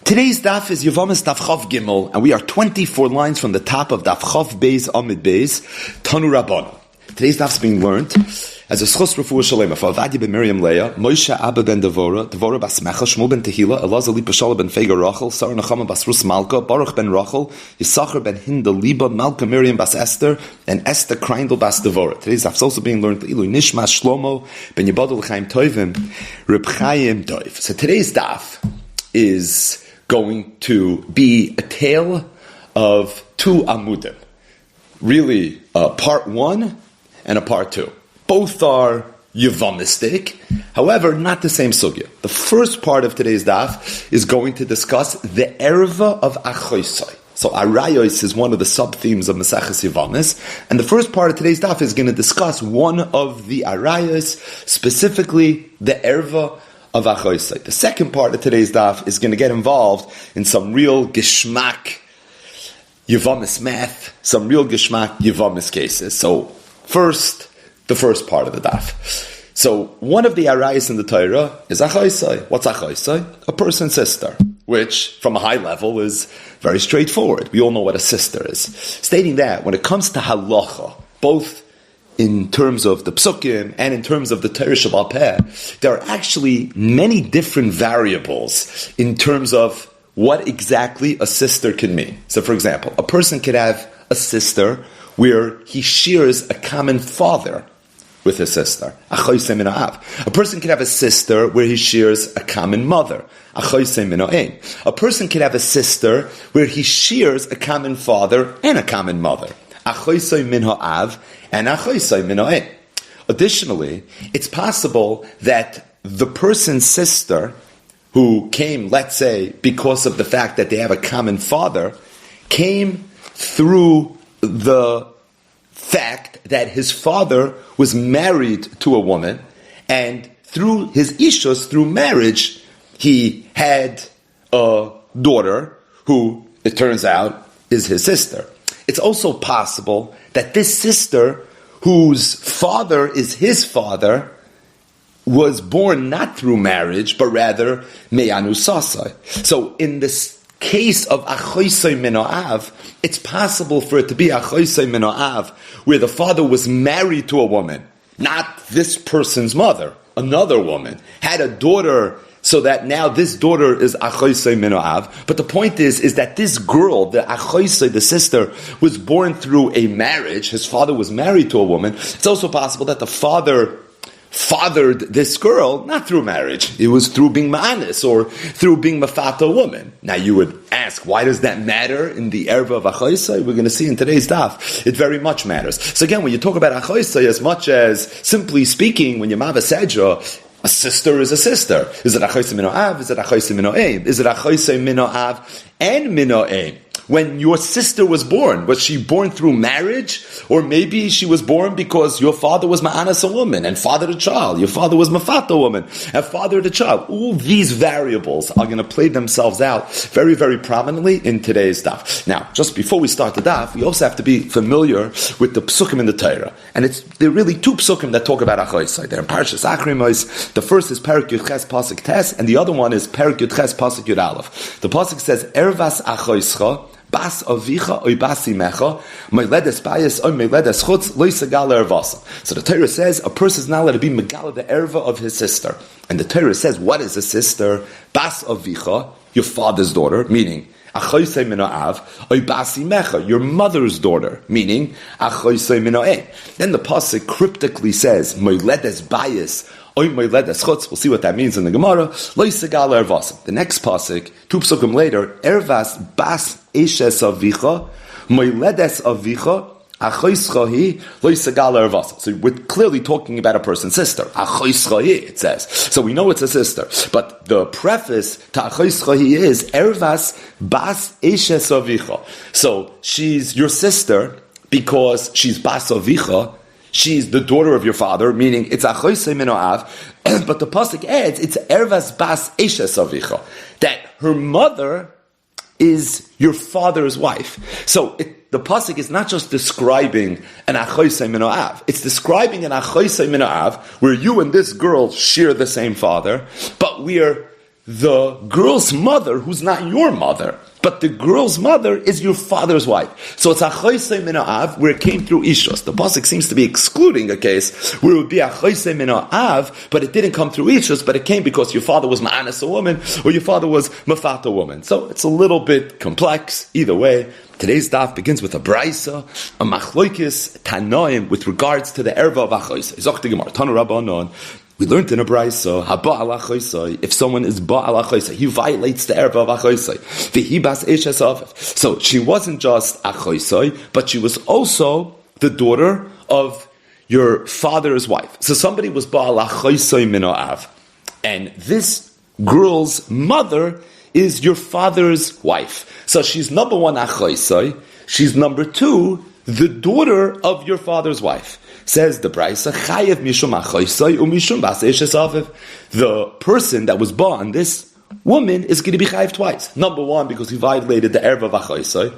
Today's daf is Yevamos daf Chav Gimel, and we are 24 lines from the top of daf Chav Beis Amud Beis, Tanu Rabbanan. Today's daf is being learned as a schos refuah shalema for Avadia ben Miriam Leah, Moshe Abba ben Devora bas Mecha, Shmuel ben Tehila, Elazar Lipa Shala ben Fega Rachel, Sarah Nachama bas Rus Malka, Baruch ben Rachel, Yisachar ben Hinda Liba, Malka Miriam bas Esther, and Esther Kreindel bas Devora. Today's daf is also being learned Ilu Nishmas Shlomo ben Yibadol Chaim Toivim, Reb Chaim Toiv. So today's daf is going to be a tale of two amudim. Really, part one and a part two. Both are Yevamistic, however, not the same sugya. The first part of today's daf is going to discuss the erva of achoisai. So arayos is one of the sub-themes of Maseches Yevamos, and the first part of today's daf is going to discuss one of the arayos, specifically the erva of achoisai. The second part of today's daf is going to get involved in some real geshmak Yevamos math, some real geshmak Yevamos cases. So first, the first part of the daf. So one of the arayos in the Torah is achoisai. What's achoisai? A person's sister, which from a high level is very straightforward. We all know what a sister is. Stating that when it comes to halacha, both in terms of the psukim and in terms of the Torah Shabbat Peh, there are actually many different variables in terms of what exactly a sister can mean. So for example, a person could have a sister where he shares a common father with his sister. A person could have a sister where he shares a common mother. A person could have a sister where he shares a common father and a common mother. Additionally, it's possible that the person's sister who came, let's say, because of the fact that they have a common father, came through the fact that his father was married to a woman, and through his ishus, through marriage, he had a daughter who, it turns out, is his sister. It's also possible that this sister, whose father is his father, was born not through marriage, but rather me'anu sasai. So in this case of achoisai mino'av, it's possible for it to be achoisai mino'av, where the father was married to a woman, not this person's mother, another woman, had a daughter, so that now this daughter is achoisai mino'av. But the point is that this girl, the achoisai, the sister, was born through a marriage. His father was married to a woman. It's also possible that the father fathered this girl, not through marriage. It was through being ma'anis, or through being mafata a woman. Now you would ask, why does that matter in the erva of achoisai? We're going to see in today's daf, it very much matters. So again, when you talk about achoisai, as much as simply speaking, when you mava sedra, a sister is a sister. Is it achoisai mino'av? Is it achoisai mino'eim? Is it achoisai mino'av and mino'eim? When your sister was she born through marriage? Or maybe she was born because your father was ma'anas a woman and fathered a child. Your father was mafata a woman and fathered a child. All these variables are going to play themselves out very, very prominently in today's daf. Now, just before we start the daf, we also have to be familiar with the psukim in the Torah. And there are really two psukim that talk about achoisai. They're in Parshas Achrimos. The first is Perek Yud Ches Pasuk Tes, and the other one is Perek Yud Ches Pasuk Yud Aleph. The pasuk says, Ervas achoischa, Bas avicha oy basi mecha, meiledes bayis oy meiledes chutz lo yisagal ervasa. So the Torah says a person is not allowed to be megala the erva of his sister. And the Torah says, what is a sister? Bas avicha, your father's daughter, meaning achoisei mino'av, oy basi mecha, your mother's daughter, meaning achoisei mino'eh. Then the pasuk cryptically says, meiledes bayis we'll see what that means in the Gemara. The next pasuk, two psukim later, Ervas bas eshes avicha, moiledes avicha, achoischahi loisagal ervasa. So we're clearly talking about a person's sister. Achoischahi, it says. So we know it's a sister. But the preface to achoischahi is Ervas bas eshes avicha. So she's your sister because she's bas avicha. She's the daughter of your father, meaning it's achoisei mino'av, but the pasuk adds it's ervas bas eshes avicha, that her mother is your father's wife. So the pasuk is not just describing an achoisei mino'av; it's describing an achoisei mino'av where you and this girl share the same father, but we're the girl's mother, who's not your mother, but the girl's mother is your father's wife. So it's a choisei min ha'av, where it came through ishos. The pasuk seems to be excluding a case where it would be a choisei min ha'av, but it didn't come through ishos, but it came because your father was ma'anas a woman, or your father was mafat a woman. So it's a little bit complex. Either way, today's daf begins with a braisa, a machloikis tanoim, with regards to the erva of achoisei. Zok the Gemara, Tanu Rabbanon. We learned in a brayso, haba ala choisei, if someone is ba ala choisei, he violates the erva of achoisei. V'hibas eshes avif. So she wasn't just a choisei, but she was also the daughter of your father's wife. So somebody was ba ala choisei min ha'av, and this girl's mother is your father's wife. So she's number one a choisei, she's number two the daughter of your father's wife. Says the Brisa, Chayev mishum achoisai umishum bas eshes aviv. The person that was born, this woman, is going to be chayev twice. Number one, because he violated the erva of achoisai.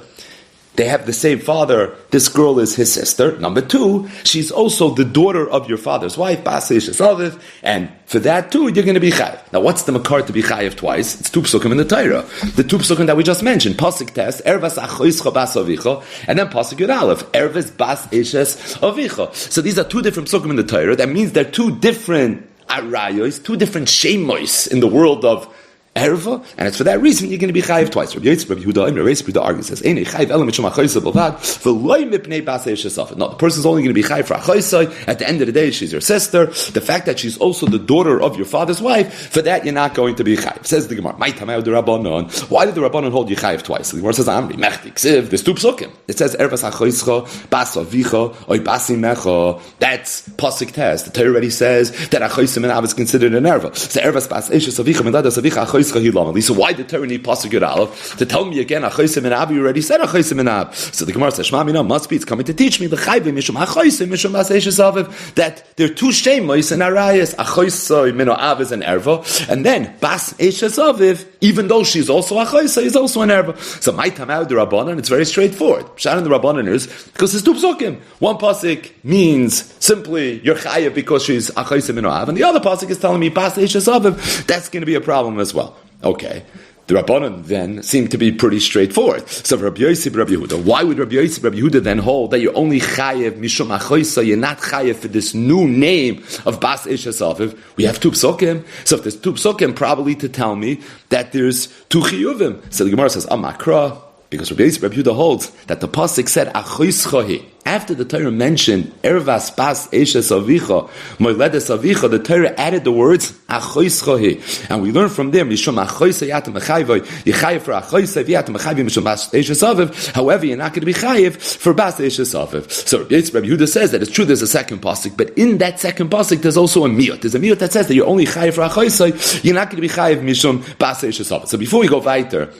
They have the same father. This girl is his sister. Number two, she's also the daughter of your father's wife, bas eshes aviv, and for that too, you're going to be chayev. Now, what's the makar to be chayev twice? It's two psukim in the Torah. The two psukim that we just mentioned, pasuk test, ervas achoischa bas avicha, and then pasuk Yud Aleph, ervas bas eshes avicha. So these are two different psukim in the Torah. That means they're two different arayos, two different shemois in the world of erva, and it's for that reason you're going to be chayiv twice. Rabbi Yehuda argues, says, "Ein chayiv ela mishum achoisei b'lvad, v'loy mipnei bas eshes avicha." No, the person's only going to be chayiv for achoisei. At the end of the day, she's your sister. The fact that she's also the daughter of your father's wife, for that you're not going to be chayiv. Says the Gemara, "Mai tamei the Rabbanon." Why did the Rabbanon hold you chayiv twice? The Gemara says, "Amri mechtik siv." There's two psukim. It says, "Ervas achoischa bas avicha oy basi mecha." That's pasuk test. The Torah already says that achoisei min av is considered an erva. So ervas bas eshes avicha min dadas avicha. So why did Torah need pasuk Yud Aleph to tell me again achoisei min av? You already said achoisei min av. So the Gemara says, Shema mina, must be it's coming to teach me the chayvim mishum achoisei mishum bas eshes aviv, that there are two shemois and arayas. Achoisei min av is an erva, and then bas eshes aviv, even though she's also achoisei, is also an erva. So my tamau the Rabbanan, it's very straightforward. Sharon the Rabbanan is because there's two psukim. One pasuk means simply you're chayav because she's achoisei min av, and the other pasuk is telling me bas eshes aviv. That's going to be a problem as well. Okay, the Rabbanan then seem to be pretty straightforward. So Rabbi Yosef, Rabbi Yehuda, why would Rabbi Yosef, Rabbi Yehuda then hold that you're only chayev mishum achoisei, you're not chayev for this new name of bas eshes aviv? We have two psukim. So if there's two psukim, probably to tell me that there's two chiyuvim. So the Gemara says, Amakra, because Rabbi Yosef, Rabbi Yehuda holds that the pasuk said achoischahi. After the Torah mentioned ervas bas eshes avicha, moiledes avicha, the Torah added the words achoischahi, and we learn from there mishum achoisei yatem mechayvoi, yechayev for achoisei yatem mechayvoi mishum bas eshes aviv. However, you're not going to be chayev for bas eshes aviv. So Rabbi Yehuda says that it's true. There's a second pasuk, but in that second pasuk, there's also a miyut. There's a miyut that says that you're only chayev for achoisei. You're not going to be chayev mishum bas eshes aviv. So before we go weiter,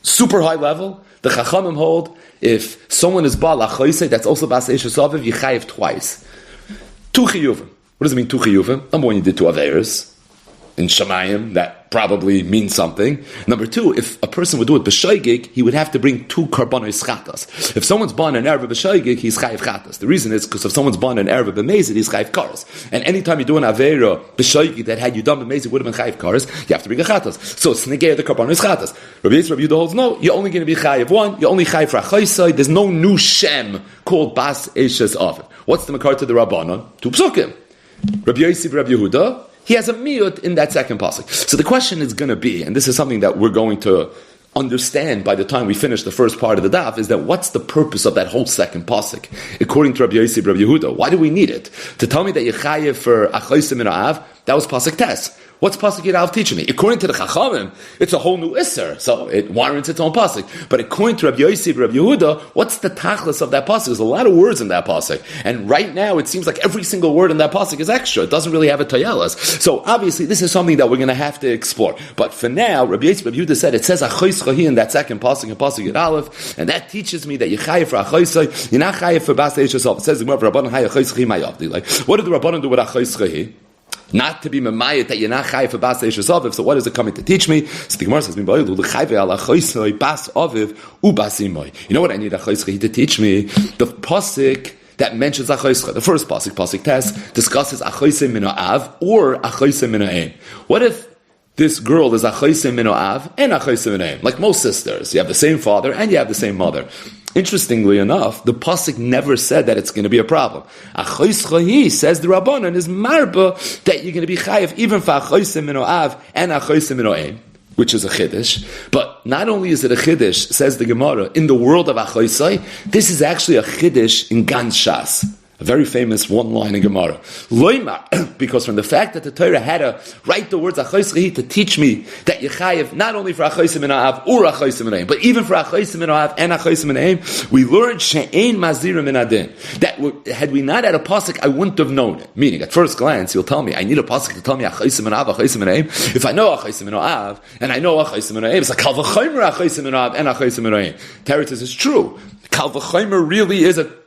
super high level, the Chachamim hold if someone is Baal Achoisei, that's also Bas Eshes Aviv, you chayev twice. Two chiyuvim. What does it mean, two chiyuvim? Number one, you did two averos in Shamayim, that probably means something. Number two, if a person would do it b'shoigig, he would have to bring two karbanos chatas. If someone's born an erva b'shoigig, he's chayev chatas. The reason is because if someone's born an erva b'mezid, he's chayev karas. And anytime you do an avera b'shoigig that had you done b'mezid would have been chayev karas, you have to bring a chatas. So it's negay the karbanos chatas. Rabbi Yehuda holds no, you're only going to be chayev one, you're only chayev for achoisei. There's no new shem called bas eshes aviv. What's the makar to the Rabbanon? Two psukim. Rabbi Yosef, Rabbi Yehuda, he has a miyut in that second pasuk. So the question is going to be, and this is something that we're going to understand by the time we finish the first part of the daf, is that what's the purpose of that whole second pasuk? According to Rabbi Yosef, Rabbi Yehuda, why do we need it? To tell me that you're chayev for achoisei min ha'av, that was pasuk tes. What's pasuk Yud Aleph teaching me? According to the Chachamim, it's a whole new isser, so it warrants its own pasuk. But according to Rabbi Yosef, Rabbi Yehuda, what's the tachlis of that pasuk? There's a lot of words in that pasuk, and right now it seems like every single word in that pasuk is extra. It doesn't really have a tayelas. So obviously, this is something that we're going to have to explore. But for now, Rabbi Yosef, Rabbi Yehuda said it says achoischahi in that second pasuk, in pasuk Yud Aleph, and that teaches me that you're chayev for achoisai, you're not chayev for bas eshes aviv. It says the Rabbanan hay achoischahi mayavdi. Like, what did the Rabbanan do with achoischahi? Not to be memayet that you're not chayiv for bas eshes aviv. So what is it coming to teach me? So the Gemara says, "You know what I need achoischahi to teach me? The pasuk that mentions achoischa, the first pasuk tes, discusses achoisei min ha'av or achoisei min ha'em. What if this girl is achoisem mino av and achoisem mino em. Like most sisters, you have the same father and you have the same mother. Interestingly enough, the pasuk never said that it's going to be a problem. Achoischa hi, says the Rabbanan, is marba that you're going to be chayiv even for achoisem mino av and achoisem mino em, which is a chiddush. But not only is it a chiddush, says the Gemara, in the world of achoisai, this is actually a chiddush in Gan Shas. A very famous one line in Gemara. Loimar, because from the fact that the Torah had to write the words Achoischa to teach me that Yechayev not only for Achoisem min ha'av or Achoisem min ha'em, but even for Achoisem min ha'av and Achoisem min ha'em, we learned She'ein Mazirim min adin. That had we not had a pasuk, I wouldn't have known it. Meaning, at first glance, you'll tell me, I need a pasuk to tell me Achoisem min ha'av, Achoisem min ha'em. If I know Achoisem min ha'av, and I know Achoisem min ha'em, it's like Kal v'chomer Achoisem min ha'av and Achoisem min ha'em. Teretz is true. Kal v'chomer really is a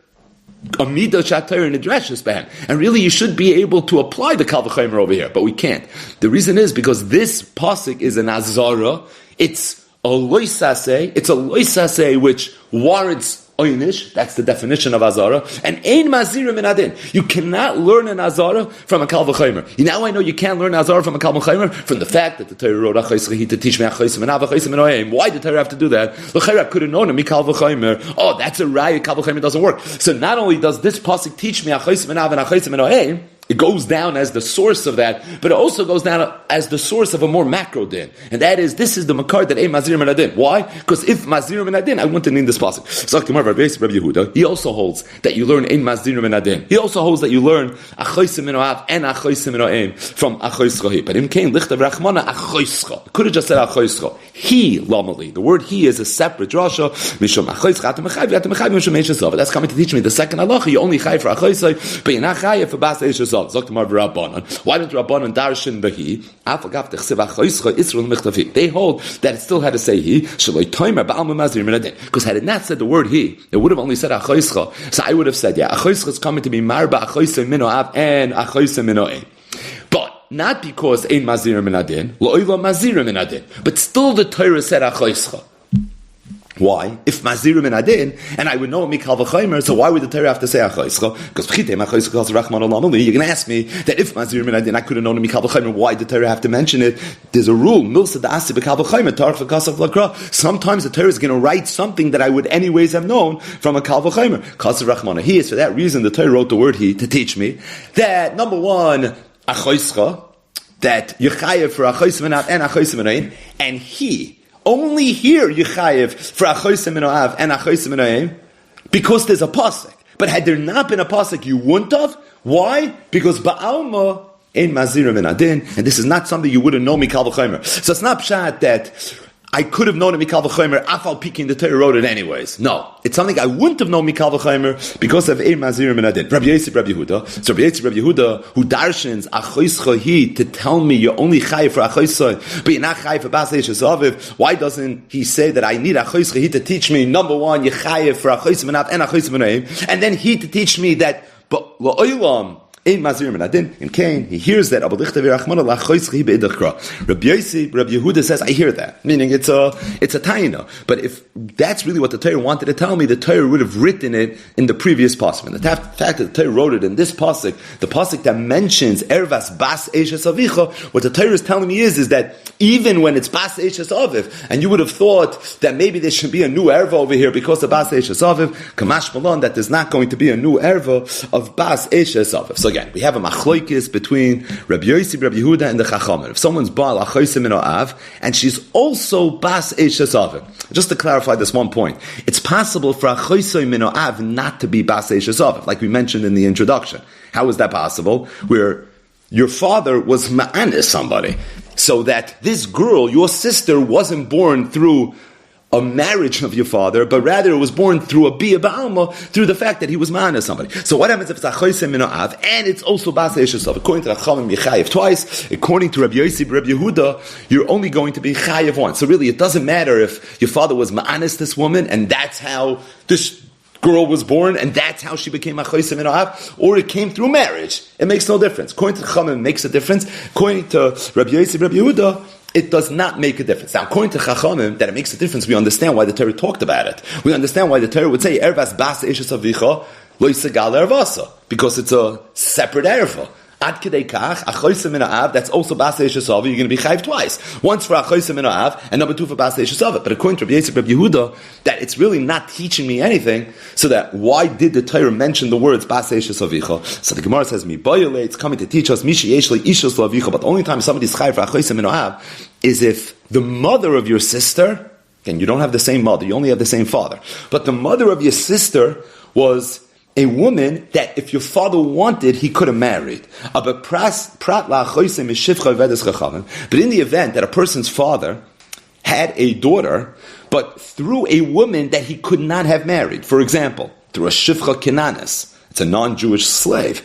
midah shatayr in the dreshes ban, and really you should be able to apply the kal v'chomer over here, but we can't. The reason is because this pasuk is an azara. It's a loisaseh. It's a loisaseh which warrants oynish. That's the definition of azara. And ein mazirim min adin. You cannot learn an azara from a kal v'chomer. Now I know you can't learn azara from a kal v'chomer from the fact that the Torah wrote Achoischa to teach me Achoisem min ha'av, Achoisem min ha'em. Why did the Torah have to do that? The Torah could have known him kal v'chomer. Oh, that's a raya. Kal v'chomer doesn't work. So not only does this pasuk teach me Achoisem min ha'av and Achoisem min ha'em, it goes down as the source of that, but it also goes down as the source of a more macro din. And that is, this is the makar that ein mazir min adin. Why? Because if mazir min adin, I wouldn't need this pasuk. So Rabbi Yehuda, he also holds that you learn ein mazir min adin. He also holds that you learn achoisem min ha'av and achoisem min ha'em from achoischa. But him came lichtav rachmana achoischa. Could have just said achoischa. He lamali. The word he is a separate drasha. Mishum achoischa atem mechayiv mishum eishasav. That's coming to teach me the second halacha. You only chayiv for achoischa, but you're not chayiv for bas eishasav. Why don't Rabbanan darshan behi? They hold that it still had to say he. Because had it not said the word he, it would have only said achoischa. So I would have said, yeah, achoischa is coming to be marba achoisem min ha'av and achoisem min ha'em. But not because ein mazir min adin, lo'ila mazir min adin. But still the Torah said achoischa. Why? If mazirim in adin, and I would know mikal v'chomer, so why would the Torah have to say achoischa? Because p'chitei achoischa calls rachman olam. You're going to ask me that if mazirim in adin, I could have known mikal v'chomer. Why did the Torah have to mention it? There's a rule. Milsa da'asi b'kal v'chomer tarach v'kasav l'kra. Sometimes the Torah is going to write something that I would anyways have known from a kal v'chomer. Kasav rachman. He is for that reason the Torah wrote the word he to teach me that number one achoischa, that yechayev for achoisem min ha'av and achoisem min ha'em, and he. Only here Yechayev for Achoisem min ha'av and Achoisem min ha'em because there's a pasuk. But had there not been a pasuk, you wouldn't have. Why? Because ba'alma ein mazirim min adin, and this is not something you wouldn't know mikal v'chomer. So it's not pshat that I could have known it mikal v'chomer, afal pikin the Torah wrote it anyways. No, it's something I wouldn't have known mikal v'chomer because of ein mazirim min adin. Rabbi Yosef, Rabbi Yehuda. So Rabbi Yosef, Rabbi Yehuda, who darshans achoischa hi to tell me you're only chayiv for achoischa, but you're not chayiv for bas eishes aviv. Why doesn't he say that I need achoischa hi to teach me number one you're chayiv for achoisem min ha'av and achoisem min ha'em, and then he to teach me that but la'olam ein mazir min adin in Cain, he hears that Rabbi Yosef, Rabbi Yehuda says, I hear that. Meaning it's a taina. But if that's really what the Torah wanted to tell me, the Torah would have written it in the previous pasuk. And the fact that the Torah wrote it in this pasuk, the pasuk that mentions ervas bas eishes avicha, what the Torah is telling me is that even when it's bas eishes aviv, and you would have thought that maybe there should be a new erva over here because of bas eishes aviv, kamash malon, that there's not going to be a new erva of bas eishes aviv. So again, we have a machlokes between Rabbi Yosef, Rabbi Yehuda, and the Chachamim. If someone's baal achoisem min ha'av, and she's also bas eishes aviv. Just to clarify this one point, it's possible for achoisem min ha'av not to be bas eishes aviv, like we mentioned in the introduction. How is that possible? Where your father was ma'anis somebody, so that this girl, your sister, wasn't born through a marriage of your father, but rather it was born through a bia ba'alma, through the fact that he was ma'ana somebody. So what happens if it's achoisem min ha'av, and it's also bas eishes aviv? According to Chachamim, you chayiv twice. According to Rabbi Yosef, Rabbi Yehuda, you're only going to be chayiv once. So really, it doesn't matter if your father was ma'anis this woman, and that's how this girl was born, and that's how she became achoisem min ha'av, or it came through marriage. It makes no difference. According to Chachamim, it makes a difference. According to Rabbi Yosef, Rabbi Yehuda, it does not make a difference. Now, according to Chachamim, that it makes a difference, we understand why the Torah talked about it. We understand why the Torah would say, Ervas bas eishes avicha, lo yisagal ervasa, because it's a separate erva. Ad kedei kach, achoyse min ha'av, that's also bas eishesava, you're going to be chayv twice. Once for achoyse min ha'av, and number two for bas eishesava. But according to Rabbi Yisrael, Rabbi Yehuda, that it's really not teaching me anything, so that why did the Torah mention the words bas eishesavicha? So the Gemara says, mi boyale, it's coming to teach us, mishi yeshli ishos lavicha, but the only time somebody's chayv for achoyse min ha'av is if the mother of your sister, again, you don't have the same mother, you only have the same father, but the mother of your sister was a woman that if your father wanted, he could have married. But in the event that a person's father had a daughter, but through a woman that he could not have married, for example, through a shifcha kenanis, it's a non-Jewish slave,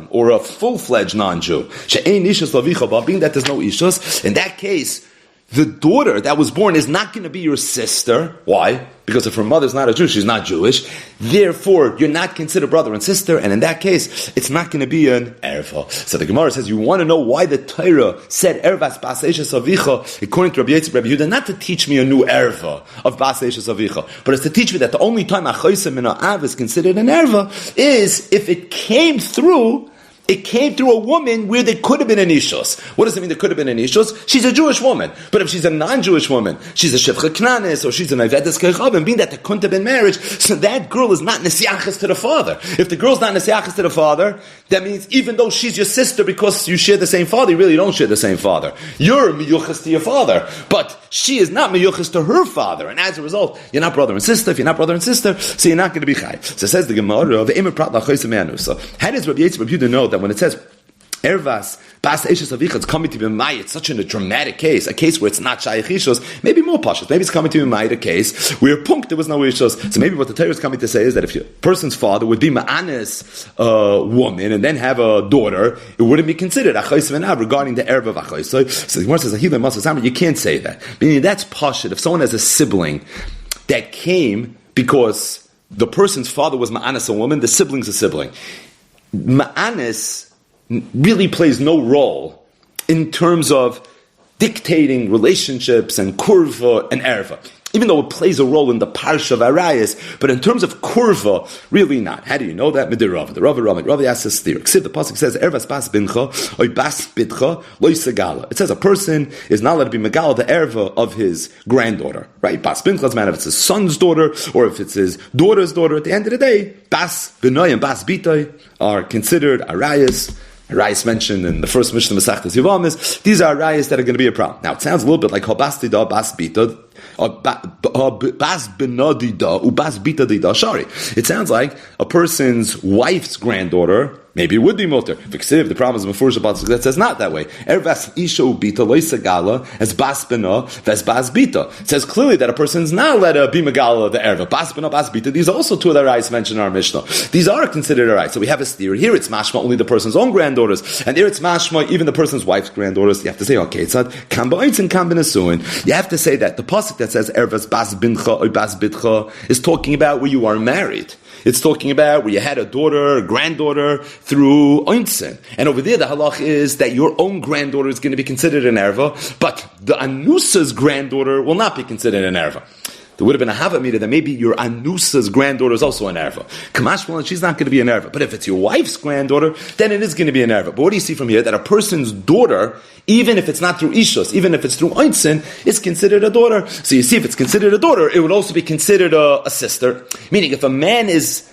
or a full-fledged non-Jew, being that there's no ishus, in that case, the daughter that was born is not going to be your sister. Why? Because if her mother's not a Jew, she's not Jewish. Therefore, you're not considered brother and sister, and in that case, it's not going to be an erva. So the Gemara says, you want to know why the Torah said ervas bas eishes avicha, according to Rabbi Yisrael, Rabbi Yehuda, not to teach me a new erva of bas eishes avicha, but it's to teach me that the only time achoyse min ha'av is considered an erva is if it came through a woman where there could have been an ishos. What does it mean there could have been an ishos? She's a Jewish woman. But if she's a non-Jewish woman, she's a shevcha knanis, or she's an ayvedes kechavim, being that there couldn't have been marriage, so that girl is not nesiachas to the father. If the girl's not nesiachas to the father, that means even though she's your sister because you share the same father, you really don't share the same father. You're miyuchas to your father, but she is not miyuchas to her father, and as a result, you're not brother and sister. If you're not brother and sister, so you're not going to be chayv. So it says the Gemara, so how does Rabbi Yisrael Rabbi Yehuda know that when it says ervas bas eishes avicha, it's coming to be ma'ay, it's such a dramatic case, a case where it's not shayach ishos, maybe more pashas, maybe it's coming to be ma'ay, a case where punk there was no ishos. So maybe what the Torah is coming to say is that if your person's father would be ma'anis woman and then have a daughter, it wouldn't be considered achos v'nav regarding the erva of achos. So the Gemara says you can't say that. Meaning that's pashas. If someone has a sibling that came because the person's father was ma'anis a woman, the sibling's a sibling. Ma'anis really plays no role in terms of dictating relationships and kurva and erva. Even though it plays a role in the parsha of Arayas, but in terms of kurva, really not. How do you know that? The Rav asks us there. The pasuk says, "Ervas bas bincha oy bas bitcha loy segala." It says a person is not allowed to be megala the erva of his granddaughter. Right? Bas bincha doesn't matter if it's his son's daughter or if it's his daughter's daughter. At the end of the day, bas binoy and bas bitoy are considered Arayas. Arayas mentioned in the first Mishnah Masechtas Yevamos. These are Arayas that are going to be a problem. Now it sounds a little bit like Habastida, Bas Bita, Bas Benadida, Ubas Bita Dida Shari. It sounds like a person's wife's granddaughter. Maybe it would be mutter. The problem is before Shabbat that says not that way. Ervas isha ubita loy segala as bas bena ves bas bita. It says clearly that a person's not allowed to be megala the erva. Bas bena bas bita. These are also two of the rights mentioned in our Mishnah. These are considered a right. So we have a steer. Here it's mashma only the person's own granddaughters, and there it's mashma even the person's wife's granddaughters. You have to say okay, it's not kamba'itz and kambenasuin. You have to say that the pasuk that says ervas bas bincha or bas bitcha is talking about where you are married. It's talking about where you had a daughter, a granddaughter through ointzen. And over there, the halach is that your own granddaughter is going to be considered an erva, but the anusa's granddaughter will not be considered an erva. There would have been a havamida that maybe your anusa's granddaughter is also an erva. Kamashmalan, she's not going to be an erva. But if it's your wife's granddaughter, then it is going to be an erva. But what do you see from here? That a person's daughter, even if it's not through ishos, even if it's through ointzen, is considered a daughter. So you see, if it's considered a daughter, it would also be considered a sister. Meaning, if a man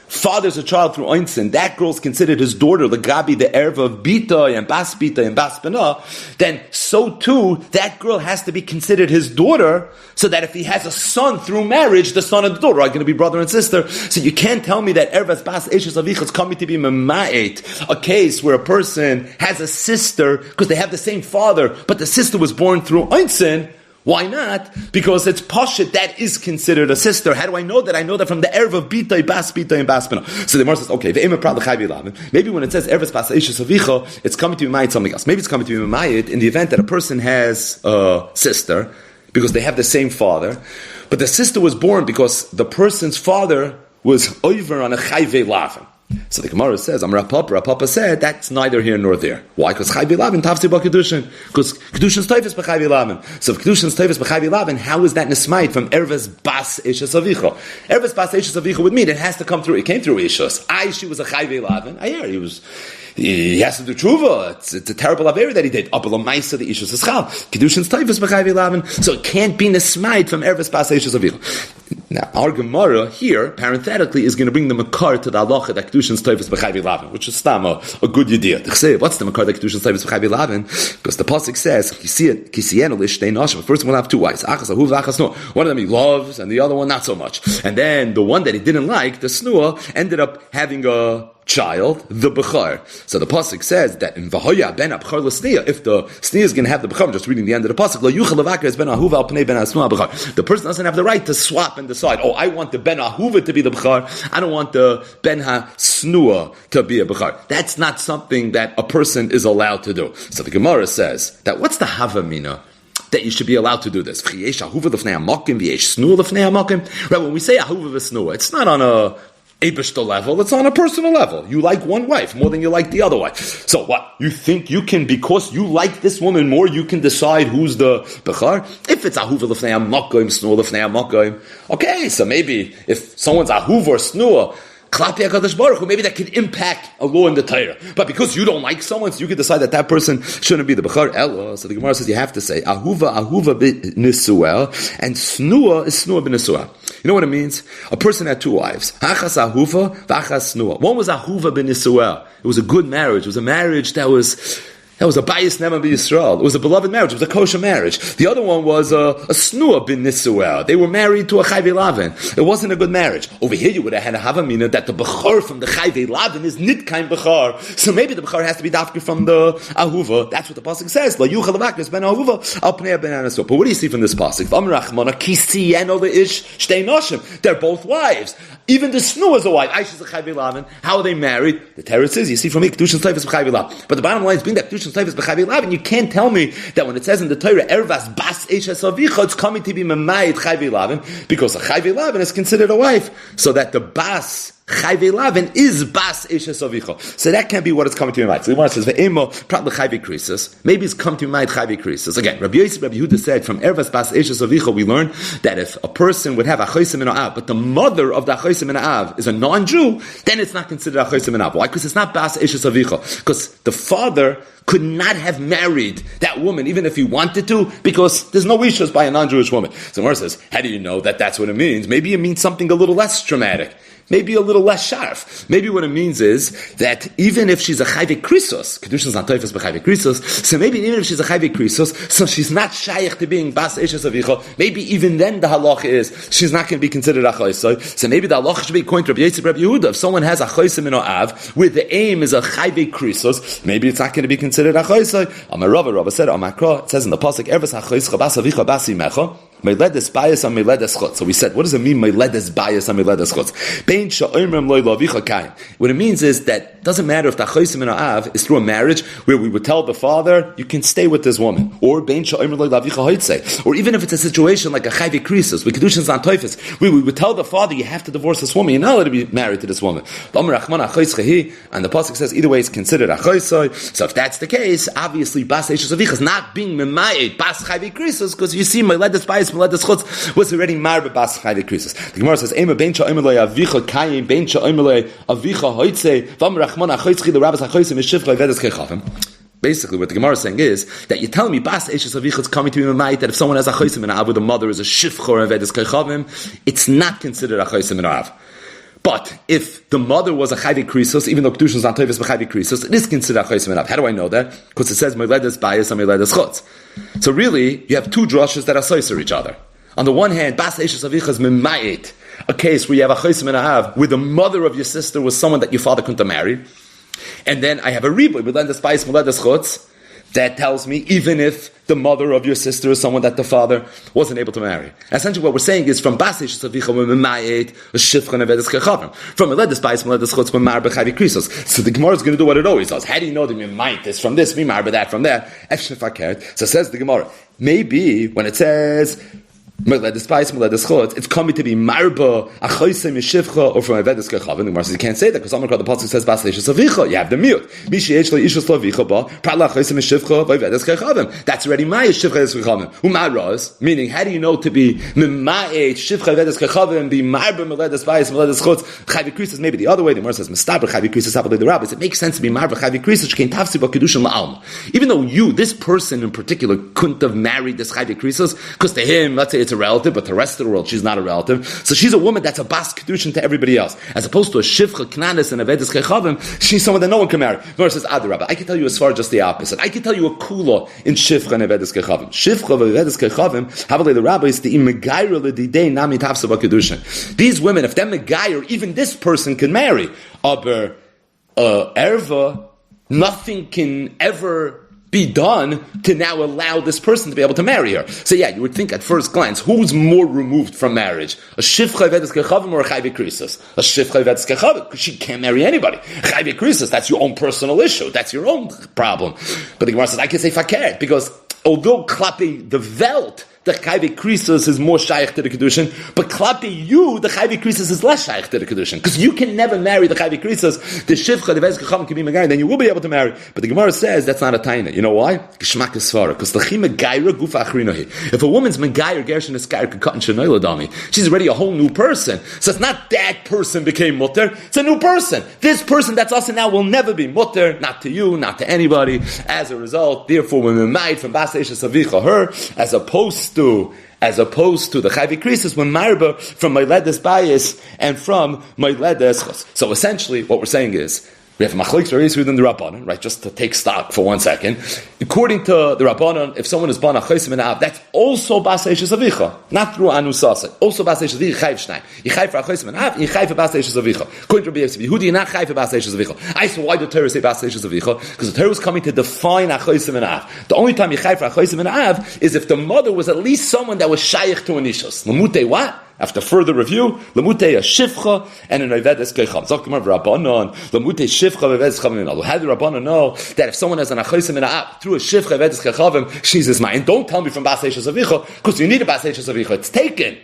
fathers a child through ointzen, that girl's considered his daughter, the gabi, the erva of bita and bas bena, then so too, that girl has to be considered his daughter, so that if he has a son through marriage, the son and the daughter are going to be brother and sister. So you can't tell me that ervas bas eshes avicha is coming to be mema'et, a case where a person has a sister, because they have the same father, but the sister was born through ointzen. Why not? Because it's Pashit that is considered a sister. How do I know that? I know that from the Erev of Bita, Bas Bita, and Bas Bina. So the Gemara says, okay, maybe when it says Erevas Bas Eishes Avicha, it's coming to be Mayit something else. Maybe it's coming to be Mayit in the event that a person has a sister, because they have the same father, but the sister was born because the person's father was over on a Chayve Lavin. So the Gemara says, Rav Papa said, that's neither here nor there. Why? Because Chayvi Lavin, Tavsi Ba Kedushin. Because Kedushin's Teufis B'Chayvi Lavin. So if Kedushin's Teufis B'Chayvi Lavin, how is that Nesmait from Ervas Bas Eishes Avicha? Ervas Bas Eishes Avicha would mean it has to come through, it came through Eishes. She was a Chayvi Lavin. He he has to do tshuva. It's a terrible avera that he did. So it can't be nesmaid from erves bas eishes avicha. Now, our Gemara here, parenthetically, is going to bring the makar to the halacha that kedushin's toivus b'chayvi lavin, which is stam a good idea. What's the makar that kedushin's toivus b'chayvi lavin? Because the pasuk says, "Kisienu lishtei nashim." The first one will have two wives. Achas ahuv, achas snua. One of them he loves, and the other one not so much. And then the one that he didn't like, the snua, ended up having a child, the Bechar. So the pasuk says that in Vahoya ben Abchar l'Sniya, if the Sniya is going to have the Bechar, I'm just reading the end of the pasuk, Lo yuchal levakar es ben Ahuva al pnei ben Asnua Bechar. The person doesn't have the right to swap and decide, oh, I want the ben Ahuva to be the Bechar, I don't want the ben HaSnua to be a Bechar. That's not something that a person is allowed to do. So the Gemara says that what's the Havamina? That you should be allowed to do this. Right, when we say Ahuva v'Snua, it's not on a Eibishter level, it's on a personal level. You like one wife more than you like the other wife. So what? You think you can, because you like this woman more, you can decide who's the Bechar? If it's Ahuva l'fnei ha'makom, Snua l'fnei ha'makom, okay, so maybe if someone's Ahuva or Snua, Klapi HaKadosh Baruch Hu, maybe that could impact a law in the Torah. But because you don't like someone, so you could decide that person shouldn't be the Bechar Ella. So the Gemara says you have to say, Ahuva b'nisuel, and Snua is Snua b'nisuel. You know what it means? A person had two wives. Achas Ahuva, v'achas Snua. One was Ahuva b'nisuel. It was a good marriage. It was a marriage that was a bias never be Yisrael. It was a beloved marriage. It was a kosher marriage. The other one was a snua bin nisuel. They were married to a chayvei lavin. It wasn't a good marriage. Over here, you would have had a havamina that the bechor from the chayvei lavin is nitkain bechor. So maybe the bechor has to be dafka from the ahuva. That's what the pasuk says. La yuchal avakis ben ahuva al pnei ben anasua. But what do you see from this pasuk? V'amrachmana kisiyeno leish shtei noshim. They're both wives. Even the snua is a wife. Aisha is a chayvei lavin. How are they married? The Torah says, you see from me, kedushin toivus b'chayvei lavin. But the bottom line is being that kedushin and you can't tell me that when it says in the Torah, Ervas Bas Eishes Avicha, it's coming to be Memayit Chayvei Lavin, because a Chayvei Lavin is considered a wife. So that the Bas Chayvei Lavin is Bas Eishes Avicha. So that can't be what it's coming to be Memayit. So the one says, Ve'emo, probably Chayvei Krisis. Maybe it's come to be Memayit Chayvei Krisis. Again, Rabbi Yosef, Rabbi Yehuda said, from Ervas Bas Eishes Avicha, we learn that if a person would have a Chosim in Av, but the mother of the Chosim in Av is a non-Jew, then it's not considered a Chosim in Av. Why? Because it's not Bas Eishes Avicha. Because the father could not have married that woman, even if he wanted to, because there's no ishus by a non-Jewish woman. So Gemara says, how do you know that that's what it means? Maybe it means something a little less dramatic. Maybe a little less sharp. Maybe what it means is that even if she's a chayvei krisos, kedushin is not toifus b'chayvei krisos, so maybe even if she's a chayvei krisos, so she's not shaykh to being bas eishes avicha, maybe even then the halacha is, she's not going to be considered a chayso. So maybe the halacha should be according to Rabbi Yosef, Rabbi Yehuda. If someone has a chaysim in Av, where the aim is a chayvei krisos, maybe it's not going to be considered a chayso. Amar Rava said, Amakra, it says in the pasuk, Ervas ha'chayis bas avicha bas imecha, Meiledes bias and meiledes chutz. So we said, what does it mean, meiledes bias and meiledes chutz? What it means is that it doesn't matter if the chosim in Av is through a marriage where we would tell the father, you can stay with this woman. Or or even if it's a situation like a chayvei krisos, with kedushin zan toifus, where we would tell the father, you have to divorce this woman, you're not allowed to be married to this woman. And the pasuk says, either way it's considered a choisoi. So if that's the case, obviously bas eishes avicha is not being memayed bas chayvei krisos, because you see, meiledes bias was already married bas chayvei krisos. The Gemara says, "Ema ben cha omelei avicha kayim ben cha omelei avicha hoitze vam rachman achoitzchi the rabbis achoitzim mishivcha vedes kechavim." Basically, what the Gemara is saying is that you're telling me bas eishes avicha is coming to be memayit that if someone has a choisim in Av, the mother is a shifcha and vedes kechavim, it's not considered a choisim in Av. But if the mother was a chayvei krisos, even though kedushin is not toivus b'chayvei krisos, it is considered a chosim in Av. How do I know that? Because it says meiledes bias and meiledes chutz. So really, you have two drushes that are soiser each other. On the one hand, bas eishes avicha is memayit, a case where you have a chosim in Av, where the mother of your sister was someone that your father couldn't have married. And then I have a riboy, meiledes bias, meiledes chutz, that tells me even if the mother of your sister is someone that the father wasn't able to marry. Essentially what we're saying is from bas eishes avicha we're memayit a shifcha nevedes kechavim. From meiledes bias, meiledes chutz we're mar b'chayvei krisos. So the Gemara is going to do what it always does. How do you know that we might this from this, we mar that from there? So says the Gemara, maybe when it says It's coming to be marba achoisem yeshivcha or from Avedes Kechavim. The Gemara says you can't say that because the pasuk says basleishes avicha. You have the mute. That's already my shivcha Avedes Kechavim. Umaras, meaning how do you know to be mima'et shivcha Avedes Kechavim be marba meledes bayis meledes chutz chavi krisis? Maybe the other way. The Gemara says mistaber chavi krisis habalei the rabbis. It makes sense to be marba chavi krisis shekein tafsi b'kedushin la'alma. Even though this person in particular couldn't have married this chavi krisis because to him, let's say it's a relative, but the rest of the world she's not a relative. So she's a woman that's a bas kedushin to everybody else, as opposed to a shivcha knanis and a vedes kechavim. She's someone that no one can marry. Versus adarabba. I can tell you as far just the opposite. I can tell you a kula in shivcha and a vedes kechavim. Shivcha and vedes kechavim havalei the rabbis the imagaira l'didei nami tafsa b'kedushin. These women, if they're megayer, even this person can marry. Aber erva, nothing can ever be done to now allow this person to be able to marry her. So yeah, you would think at first glance, who's more removed from marriage? A shivcha vedes kechavim or a chayve krisis? A shivcha vedes kechavim, because she can't marry anybody. Chayve krisis, that's your own personal issue. That's your own problem. But the Gemara says, I can say fakir, because although klape the Welt, the chayve krisis is more shaykh to the kedushin, but klape you, the chayve krisis is less shaykh to the kedushin, because you can never marry the chayve krisis. The shivcha, the vedes kechavim can be megayer, then you will be able to marry. But the Gemara says that's not a taina. You know why? Geshmak is svara, because the chima megayer gufa achrinohi. If a woman's megayer gershon is gayer katan shenoy ladami, she's already a whole new person. So it's not that person became mutter; it's a new person. This person that's us now will never be mutter, not to you, not to anybody. As a result, therefore, when we're married from basleishes avicha her, as opposed to the chayvi krisis when marba from Meiledes Bayis and from Meiledes Chos. So essentially, what we're saying is we have machlokes raised within the Rabbanon, right? Just to take stock for 1 second. According to the Rabbanon, if someone is born a chosim and av, that's also basleishes avicha, not through anusasa. Also basleishes avicha chayv shnai. You chayv for a chosim and av, you chayv for basleishes avicha. According to Rabbi Yosef, Yehudi, you're not chayv for basleishes avicha. I said, why did the Torah say basleishes avicha? Because the Torah was coming to define a chosim and av. The only time you chayv for a chosim and av is if the mother was at least someone that was shaykh to an ishus. Lamute what? After further review, lemute a shivcha and an avedes kechavim. Zokimar v'Rabbanon lemute shivcha avedes kechavim. How do Rabbanon know that if someone has an achosim in a app through a shivcha avedes kechavim, she's his mind? Don't tell me from basleishes avicha because you need a basleishes avicha. It's taken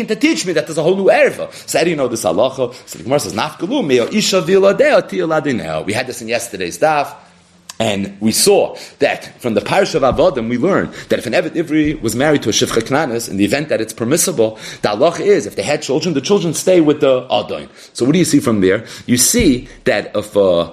to teach me that there's a whole new erva. So how do you know this halacha? So the Gemara says nafkalu meo isha v'ladeo tiyaladineo. We had this in yesterday's daf. And we saw that from the Parsha of Avodim, we learned that if an Evet Ivri was married to a Shivcha Knanis, in the event that it's permissible, the halacha is, if they had children, the children stay with the Adon. So what do you see from there? You see that if a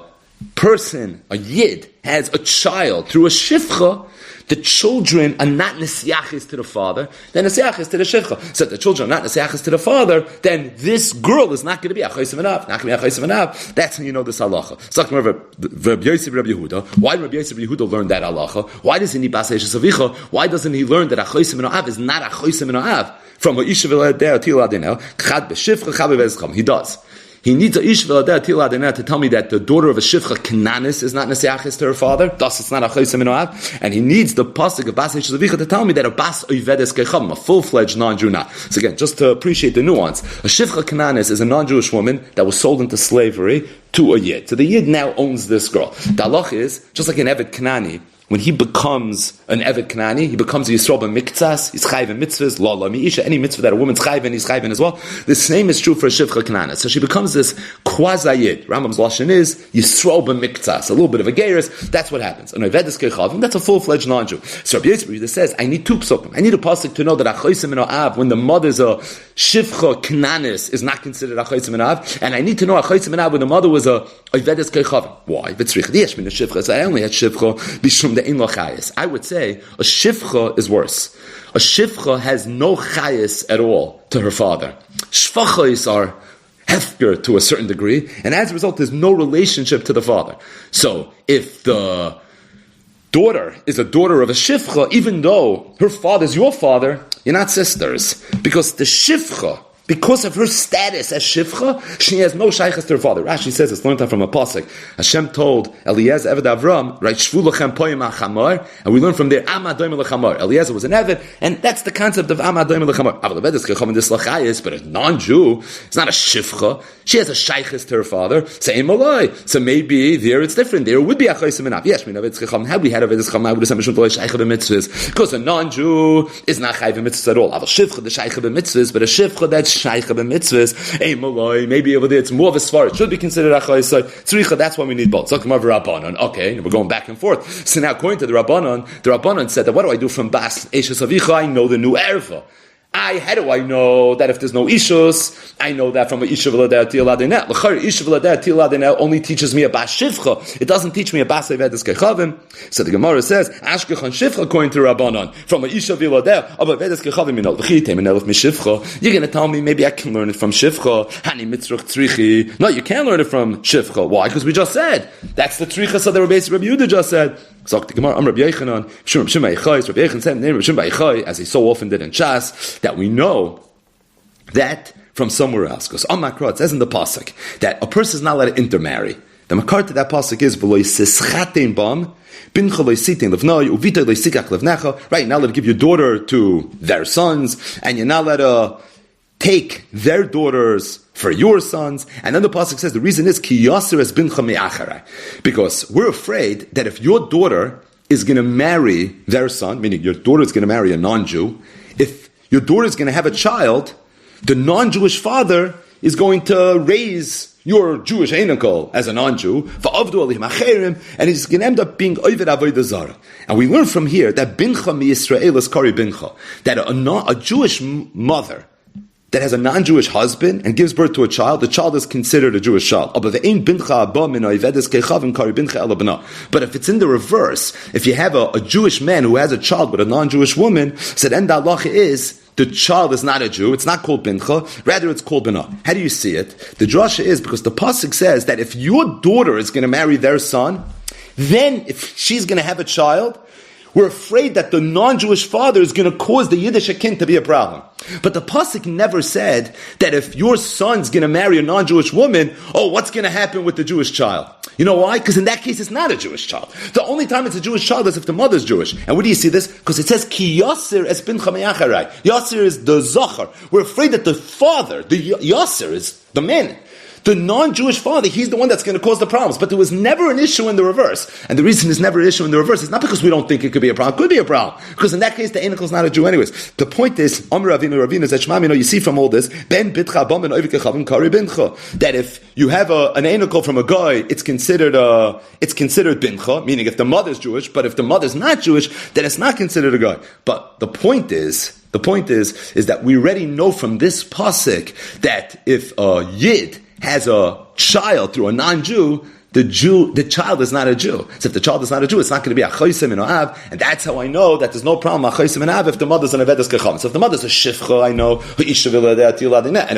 person, a Yid, has a child through a Shivcha, the children are not nesiachis to the father, then nesiachis to the shivcha. So if the children are not nesiachis to the father, then this girl is not going to be achosim anav. Not going to be achosim anav. That's when you know this halacha. So Rabbi Yosef Rabbi Yehuda. Why did Rabbi Yosef Rabbi Yehuda learn that halacha? Why doesn't he baseish avicha? Why doesn't he learn that achosim anav is not achosim anav? From a isha v'ladeh til adinel chad b'shivcha chad b'vezcham. He does. He needs a ish v'ladeh til adinel to tell me that the daughter of a shivcha knanis is not nesiachis to her father. Thus, it's not achosim anav. And he needs the pasuk of baseish avicha to tell me that a bas oivedes kecham, a full-fledged non-Jew not. So again, just to appreciate the nuance, a shivcha knanis is a non-Jewish woman that was sold into slavery to a yid. So the yid now owns this girl. The halach is just like an evet knani. When he becomes an Evet Knani, he becomes a Yisrael b'miktzas, he's chayv in mitzvahs, la mi'isha, any mitzvah that a woman's chayv in, he's chayv in as well. The same is true for a Shivcha Knana. So she becomes this quasi-yid. Rambam's lashon is Yisrael b'miktzas, a little bit of a geiris. That's what happens. An Ovedes Kechavim, that's a full-fledged non-Jew. So Rabbi Yisrael says, I need two psukim. I need a pasuk to know that Achoisim and Av, when the mother's a Shivcha Knanis, is not considered Achoisim and Av, and I need to know Achoisim and Av when the mother was a Ovedes Kechavim. Why? So I only had Shivcha b'shum I would say a shivcha is worse. A shivcha has no chayis at all to her father. Shvachos are hefker to a certain degree, and as a result, there's no relationship to the father. So if the daughter is a daughter of a shivcha, even though her father is your father, you're not sisters, because the shivcha because of her status as Shivcha, she has no shaykhs to her father. Rashi says it's learned from a pasuk. Hashem told Eliezer, Eved Avram, right, Shvu lachem poyim ha'chamar, and we learn from there, Amad doim lechamar. Eliezer was an Eved, and that's the concept of Amad doim lechamar. Aval Eved is kechom in this lachayis, but a non-Jew, it's not a Shivcha, she has a shaykhs to her father, same malay. So maybe there it's different. There would be a chaysim enough. Yes, we know it's kechom. Had we had a Eved chacham, I would have said Mishum Tolei shaykh b'mitzvahs, because a non-Jew is not chayv b'mitzvahs at all. Aval Shivcha, the shaykh b'mitzvahs, but a Shivcha that's shaykh b'mitzvahs, maybe over there it's more of a svar. It should be considered a chayisai. Tzricha, that's why we need both. Okay, we're going back and forth. So now, according to the Rabbanon said that what do I do from Bas Eishes Avicha? I know the new erva. How do I know that if there's no ishus? I know that from a isha v'ladeh tiladinel. L'char isha v'ladeh tiladinel only teaches me a bas shivcha. It doesn't teach me a bas evedis kechavim. So the Gemara says ashkechan shivcha according to Rabbanon from a isha v'ladeh of evedis kechavim minol v'chitem minel of mishivcha. You're going to tell me maybe I can learn it from shivcha. Hani mitzrach tzrichi. No, you can't learn it from shivcha. Why? Because we just said that's the tzricha. So the Rabbi Yehuda just said. So the Gemara, Rabbi Yechanan, Rabbi Yechan said, Rabbi Yechai, as he so often did in Shas, that we know that from somewhere else. Because on Makra, it says in the pasuk that a person is not allowed to intermarry. The makar to that pasuk is v'lo yisischatein bam bincha lo yisitin levnoi uvita lo yisikach levnecha. Right, you're not allowed to give your daughter to their sons, and you're not allowed to take their daughters for your sons. And then the pasuk says the reason is ki yaser es bincha me'acharai, because we're afraid that if your daughter is going to marry their son, meaning your daughter is going to marry a non-Jew, if your daughter is going to have a child, the non-Jewish father is going to raise your Jewish Einakol as a non-Jew, and he's going to end up being Oved Avodah Zarah. And we learn from here that bincha mi Yisrael is kari bincha, that a Jewish mother that has a non-Jewish husband and gives birth to a child, the child is considered a Jewish child. But if it's in the reverse, if you have a Jewish man who has a child with a non-Jewish woman, so then the halacha is the child is not a Jew. It's not called bincha, rather it's called binah. How do you see it? The drasha is because the pasuk says that if your daughter is going to marry their son, then if she's going to have a child, we're afraid that the non-Jewish father is going to cause the Yiddish kin to be a problem. But the pasuk never said that if your son's going to marry a non-Jewish woman, what's going to happen with the Jewish child? You know why? Because in that case, it's not a Jewish child. The only time it's a Jewish child is if the mother's Jewish. And where do you see this? Because it says, Ki Yasir es bincha me'acharai. Yasir is the Zachar. We're afraid that the father, the Yasir, is the man. The non-Jewish father, he's the one that's going to cause the problems. But there was never an issue in the reverse. And the reason there's never an issue in the reverse is not because we don't think it could be a problem. It could be a problem. Because in that case, the Einakol is not a Jew anyways. The point is, Ravina, you see from all this, that if you have an Einakol from a guy, it's considered bincha, meaning if the mother's Jewish, but if the mother's not Jewish, then it's not considered a guy. But the point is that we already know from this pasuk that if a Yid has a child through a non-Jew, the child is not a Jew. So if the child is not a Jew, it's not going to be a chaysim and av, and that's how I know that there's no problem a chaysim and av if the mother's an avedas kechavim. So if the mother's a shifcha, I know and if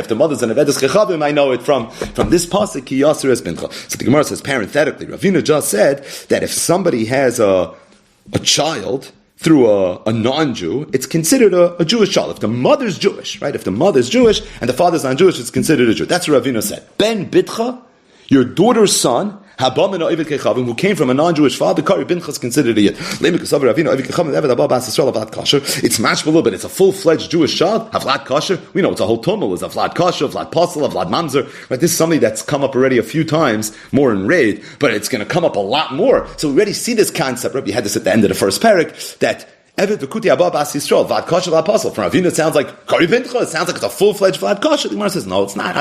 the mother's an avedas kechavim, I know it from this pasuk ki yaser es bincha. So the Gemara says parenthetically, Ravina just said that if somebody has a child through a non-Jew, it's considered a Jewish child. If the mother's Jewish, right? If the mother's Jewish and the father's non-Jewish, it's considered a Jew. That's what Ravina said. Ben bitcha, your daughter's son, who came from a non-Jewish father, Kari Bincha is considered a Yid. It's matched a little bit. It's a full-fledged Jewish child. Havlat kosher. We know it's a whole tumult. It's a Havlat kosher, Havlat posel, Havlat mamzer. Right? This is something that's come up already a few times, more in raid, but it's going to come up a lot more. So we already see this concept. Right? We had this at the end of the first parak, that Evet v'kuti abba bas Yisrael, Vlad kosher, Vlad posel. From Ravina, it sounds like Kari Bincha. It sounds like it's a full-fledged Vlad kosher. The Gemara says, no, it's not.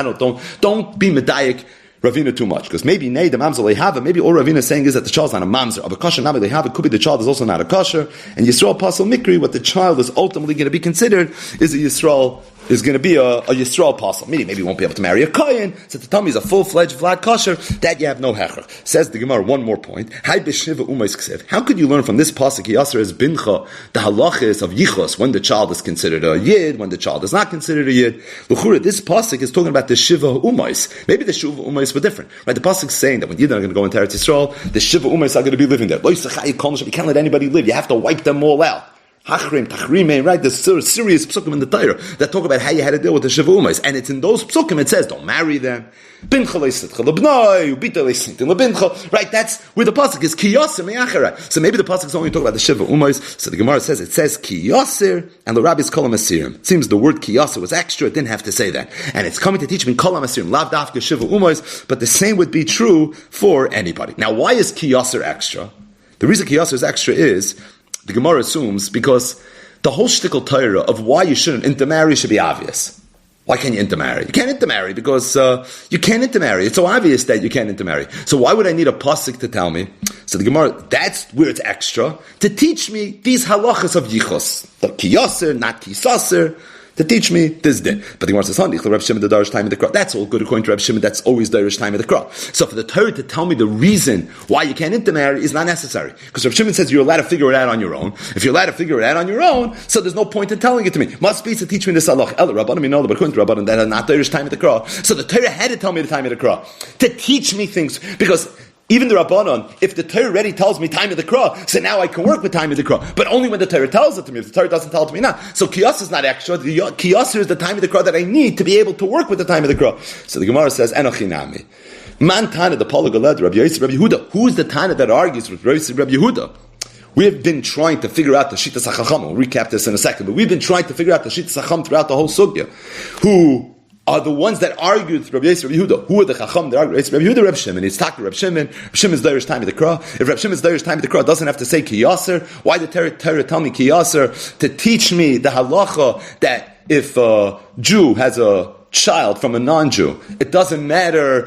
Don't be medayik Ravina too much, because maybe the mamzer lehava, maybe all Ravina is saying is that the child's not a mamzer. But kosher nabi lehava, it could be the child is also not a kosher. And Yisrael pasal mikri, what the child is ultimately going to be considered is a Yisrael. Is going to be a Yisrael pasal. Meaning maybe he won't be able to marry a kohen. So to tell me he's a full-fledged Vlad kosher, that you have no hecher. Says the Gemara one more point. How could you learn from this pasuk Yasser as bincha the halachas of yichos when the child is considered a yid, when the child is not considered a yid? This pasuk is talking about the shiva umais. Maybe the shiva umais were different, right? The pasuk is saying that when yidden are going to go into Eretz Yisrael, the shiva umais are going to be living there. You can't let anybody live. You have to wipe them all out. Hachrim, Tachrimei, right? There's serious psukim in the Torah that talk about how you had to deal with the Shiva Umayis. And it's in those psukim it says, don't marry them. Right? That's where the pasuk is ki yasir me'achara. So maybe the pasuk is only talking about the Shiva Umayis. So the Gemara says, it says ki yasir, and the rabbis call him asirim. It seems the word ki yasir was extra, it didn't have to say that. And it's coming to teach me kol asirim, lav dafka Shiva Umayis, but the same would be true for anybody. Now, why is ki yasir extra? The reason ki yasir is extra is, the Gemara assumes, because the whole shtickle Torah of why you shouldn't intermarry should be obvious. Why can't you intermarry? You can't intermarry because you can't intermarry. It's so obvious that you can't intermarry. So why would I need a pasuk to tell me? So the Gemara, that's where it's extra, to teach me these halachas of yichus. The ki yasir, not ki sasir, to teach me this din. But the Gemara says, Reb Shimon the Darish time of the Krah. That's all good according to Reb Shimon. That's always Darish time of the Krah. So for the Torah to tell me the reason why you can't intermarry is not necessary. Because Reb Shimon says you're allowed to figure it out on your own. If you're allowed to figure it out on your own, so there's no point in telling it to me. Must be to teach me this halach. Ela Rabbanim, you know, but according to Rabbanim, that are not Darish time of the Krah. So the Torah had to tell me the time of the Krah. To teach me things. Because even the Rabbanon, if the Torah already tells me time of the Krah, so now I can work with time of the Krah. But only when the Torah tells it to me. If the Torah doesn't tell it to me now. So Kiyas is not extra. The Kiyas is the time of the Krah that I need to be able to work with the time of the Krah. So the Gemara says, Enochinami. Man Tana, the Palagaled, Rabbi Yosef, Rabbi Yehuda. Who is the Tana that argues with Rabbi Yosef, Rabbi Yehuda? We have been trying to figure out the Shittas HaChacham. We'll recap this in a second. But we've been trying to figure out the Shittas HaChacham throughout the whole Sugya. Who are the ones that argued with Rabbi Yosef, Rabbi Yehuda? Who are the Chacham that argued? It's Rabbi Yehuda, Rabbi Shimon. It's talking to Rabbi Shimon. Rabbi Shimon's Darish time of the Krah. If Rabbi Shimon's Darish time of the Krah doesn't have to say Ki Yasir, why did Torah tell me Ki Yasir? To teach me the halacha that if a Jew has a child from a non-Jew, it doesn't matter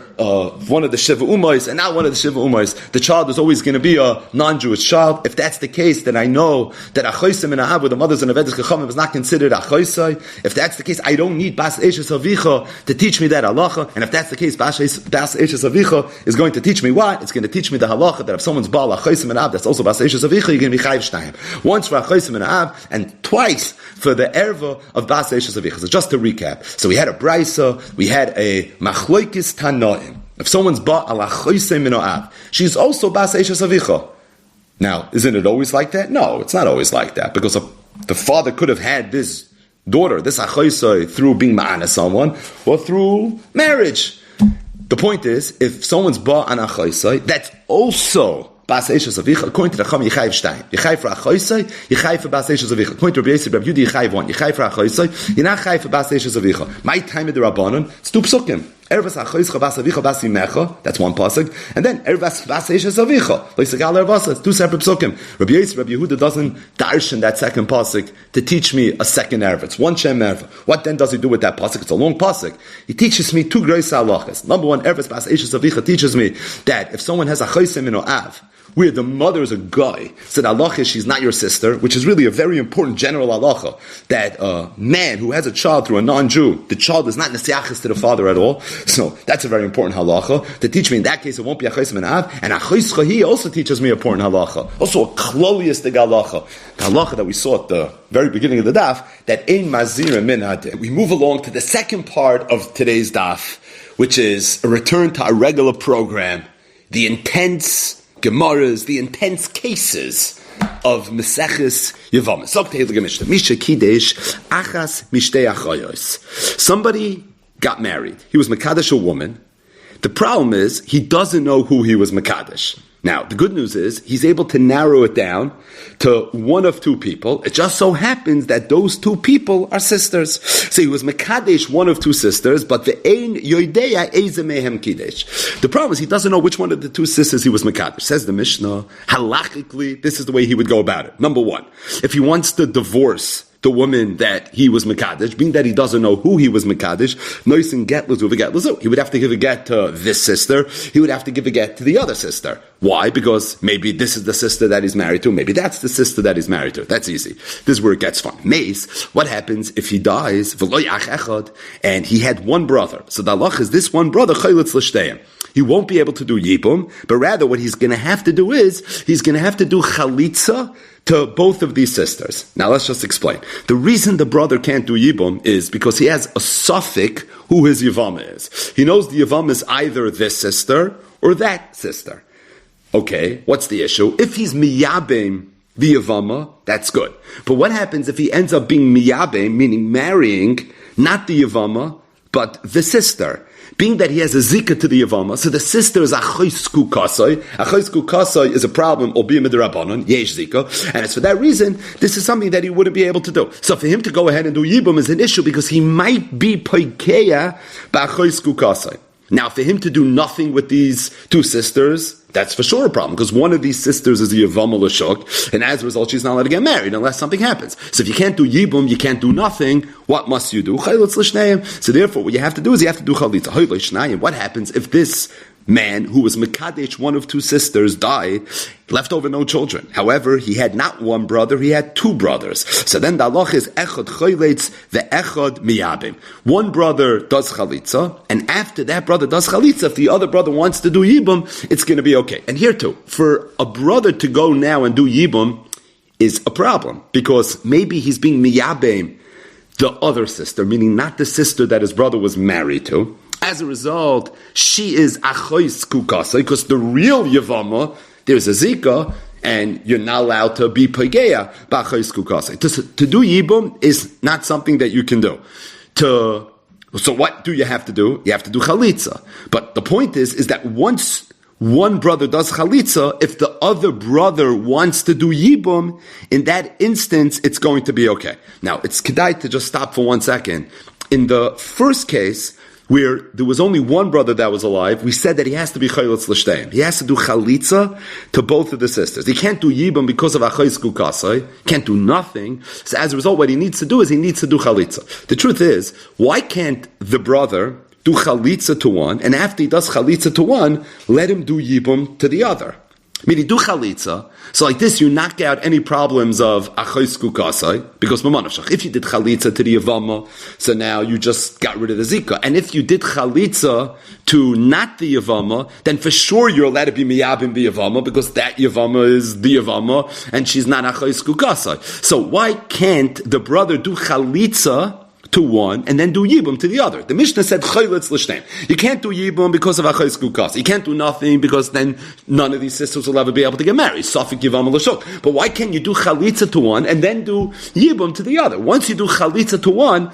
one of the Shiva Umayis and not one of the Shiva Umayis. The child is always going to be a non-Jewish child. If that's the case, then I know that Achoisim and Ahab with the mothers and Avedes Chachamim is not considered Achoisai. If that's the case, I don't need Bas Eishes Avicha to teach me that halacha. And if that's the case, Bas Eishes Avicha is going to teach me what? It's going to teach me the halacha that if someone's Baal Achoisim and Ahab, that's also Bas Eishes Avicha, you're going to be Chayiv Shtayim. Once for Achoisim and Ahab, and twice for the erva of Bas Eishes Avicha. So just to recap, so we had a brisa, we had a machloikis tanoim. If someone's ba ala choisei minoav, she's also Bas Eishes Avicha. Now, isn't it always like that? No, it's not always like that, because the father could have had this daughter, this achoisei, through being ma'ana someone, or through marriage. The point is, if someone's ba an achoisei, that's also Bas Eishes Avicha. According to the Chacham, Yechayiv Shtayim. Yechayiv for Achoisei, Yechayiv for Bas Eishes Avicha. According to Rabbi Yosef, Rabbi Yehuda, Yechayiv 1. Yechayiv for Achoisei, you're not Chayiv for Bas Eishes Avicha. My time of the Rabbanon, it's two psukim. Ervas Achoischa Bas Avicha Bas Yimecha, that's one pasuk, and then Ervas Bas Eishes Avicha, Loisagal Ervasa, it's two separate psukim. Rabbi Yosef, Rabbi Yehuda doesn't darshan that second pasuk to teach me a second erva. It's one Shem erva. What then does he do with that pasuk? It's a long pasuk. He teaches me two great halachas. Number one, Ervas Bas Eishes Avicha teaches me that if someone has a choisem in Av, where the mother is a guy, so the halacha is she's not your sister, which is really a very important general halacha, that a man who has a child through a non-Jew, the child is not nesiachis to the father at all, so that's a very important halacha. To teach me in that case it won't be a choisem in Av, and a choischa he also teaches me important halacha. Also a kloliistic halacha. The halacha that we saw at the very beginning of the daf, that ein mazira min hadeh. We move along to the second part of today's daf, which is a return to our regular program, the intense Gemaras, the intense cases of Meseches Yevamos. Somebody got married. He was Mekadesh a woman. The problem is, he doesn't know who he was Mekadesh. Now, the good news is, he's able to narrow it down to one of two people. It just so happens that those two people are sisters. So he was Mekadesh, one of two sisters, but the Ein Yoideya Eze Mehem Kidesh. The problem is, he doesn't know which one of the two sisters he was Mekadesh. Says the Mishnah, halachically, this is the way he would go about it. Number one, if he wants to divorce the woman that he was Mekadesh, being that he doesn't know who he was Mekadesh, Noisin get Lazu, he would have to give a get to this sister, he would have to give a get to the other sister. Why? Because maybe this is the sister that he's married to, maybe that's the sister that he's married to. That's easy. This is where it gets fun. Mace, what happens if he dies, and he had one brother? So the halach is this one brother, he won't be able to do yibum, but rather what he's going to have to do is, he's going to have to do chalitza to both of these sisters. Now let's just explain. The reason the brother can't do Yibum is because he has a suffix who his Yevamos is. He knows the Yevamos is either this sister or that sister. Okay, what's the issue? If he's miyabim the Yevama, that's good. But what happens if he ends up being miyabem, meaning marrying not the Yevama, but the sister? Being that he has a zika to the Yevama, so the sister is achoisku kasai. Achoisku kasai is a problem, albeit midrabanan, yesh zika, and it's for that reason, this is something that he wouldn't be able to do. So for him to go ahead and do yibum is an issue because he might be poikeya ba'achoisku kasai. Now, for him to do nothing with these two sisters, that's for sure a problem, because one of these sisters is a Yevama L'shuk, and as a result, she's not allowed to get married unless something happens. So if you can't do Yibum, you can't do nothing, what must you do? So therefore, what you have to do is you have to do Chalitza. What happens if this man who was Mekadesh, one of two sisters, died, left over no children? However, he had not one brother, he had two brothers. So then the halach is Echad Choyletz ve'Echad Miyabim. One brother does Chalitza, and after that brother does Chalitza, if the other brother wants to do Yibum, it's going to be okay. And here too, for a brother to go now and do Yibum is a problem, because maybe he's being Miyabim, the other sister, meaning not the sister that his brother was married to. As a result, she is achois kukasa, because the real Yevama, there's a zika, and you're not allowed to be pageya b'achois kukasa. To do yibum is not something that you can do. So what do you have to do? You have to do chalitza. But the point is that once one brother does chalitza, if the other brother wants to do yibum, in that instance, it's going to be okay. Now, it's kedai to just stop for 1 second. In the first case, where there was only one brother that was alive, we said that he has to be chalitz l'shteim. He has to do chalitza to both of the sisters. He can't do yibam because of achois kukasai. Can't do nothing. So as a result, what he needs to do is he needs to do chalitza. The truth is, why can't the brother do chalitza to one, and after he does chalitza to one, let him do yibam to the other? Meaning, do chalitza. So like this, you knock out any problems of achois kukasai, because mamanavshach. If you did chalitza to the Yevama, so now you just got rid of the zika. And if you did chalitza to not the Yevama, then for sure you're allowed to be miyabim the Yevama, because that Yevama is the Yevama, and she's not achois kukasai. So why can't the brother do chalitza to one, and then do yibum to the other? The Mishnah said chayletz l'shneim. You can't do yibum because of achois kukas. You can't do nothing because then none of these sisters will ever be able to get married. Safik yivam l'shuk. But why can't you do chalitza to one and then do yibum to the other? Once you do chalitza to one,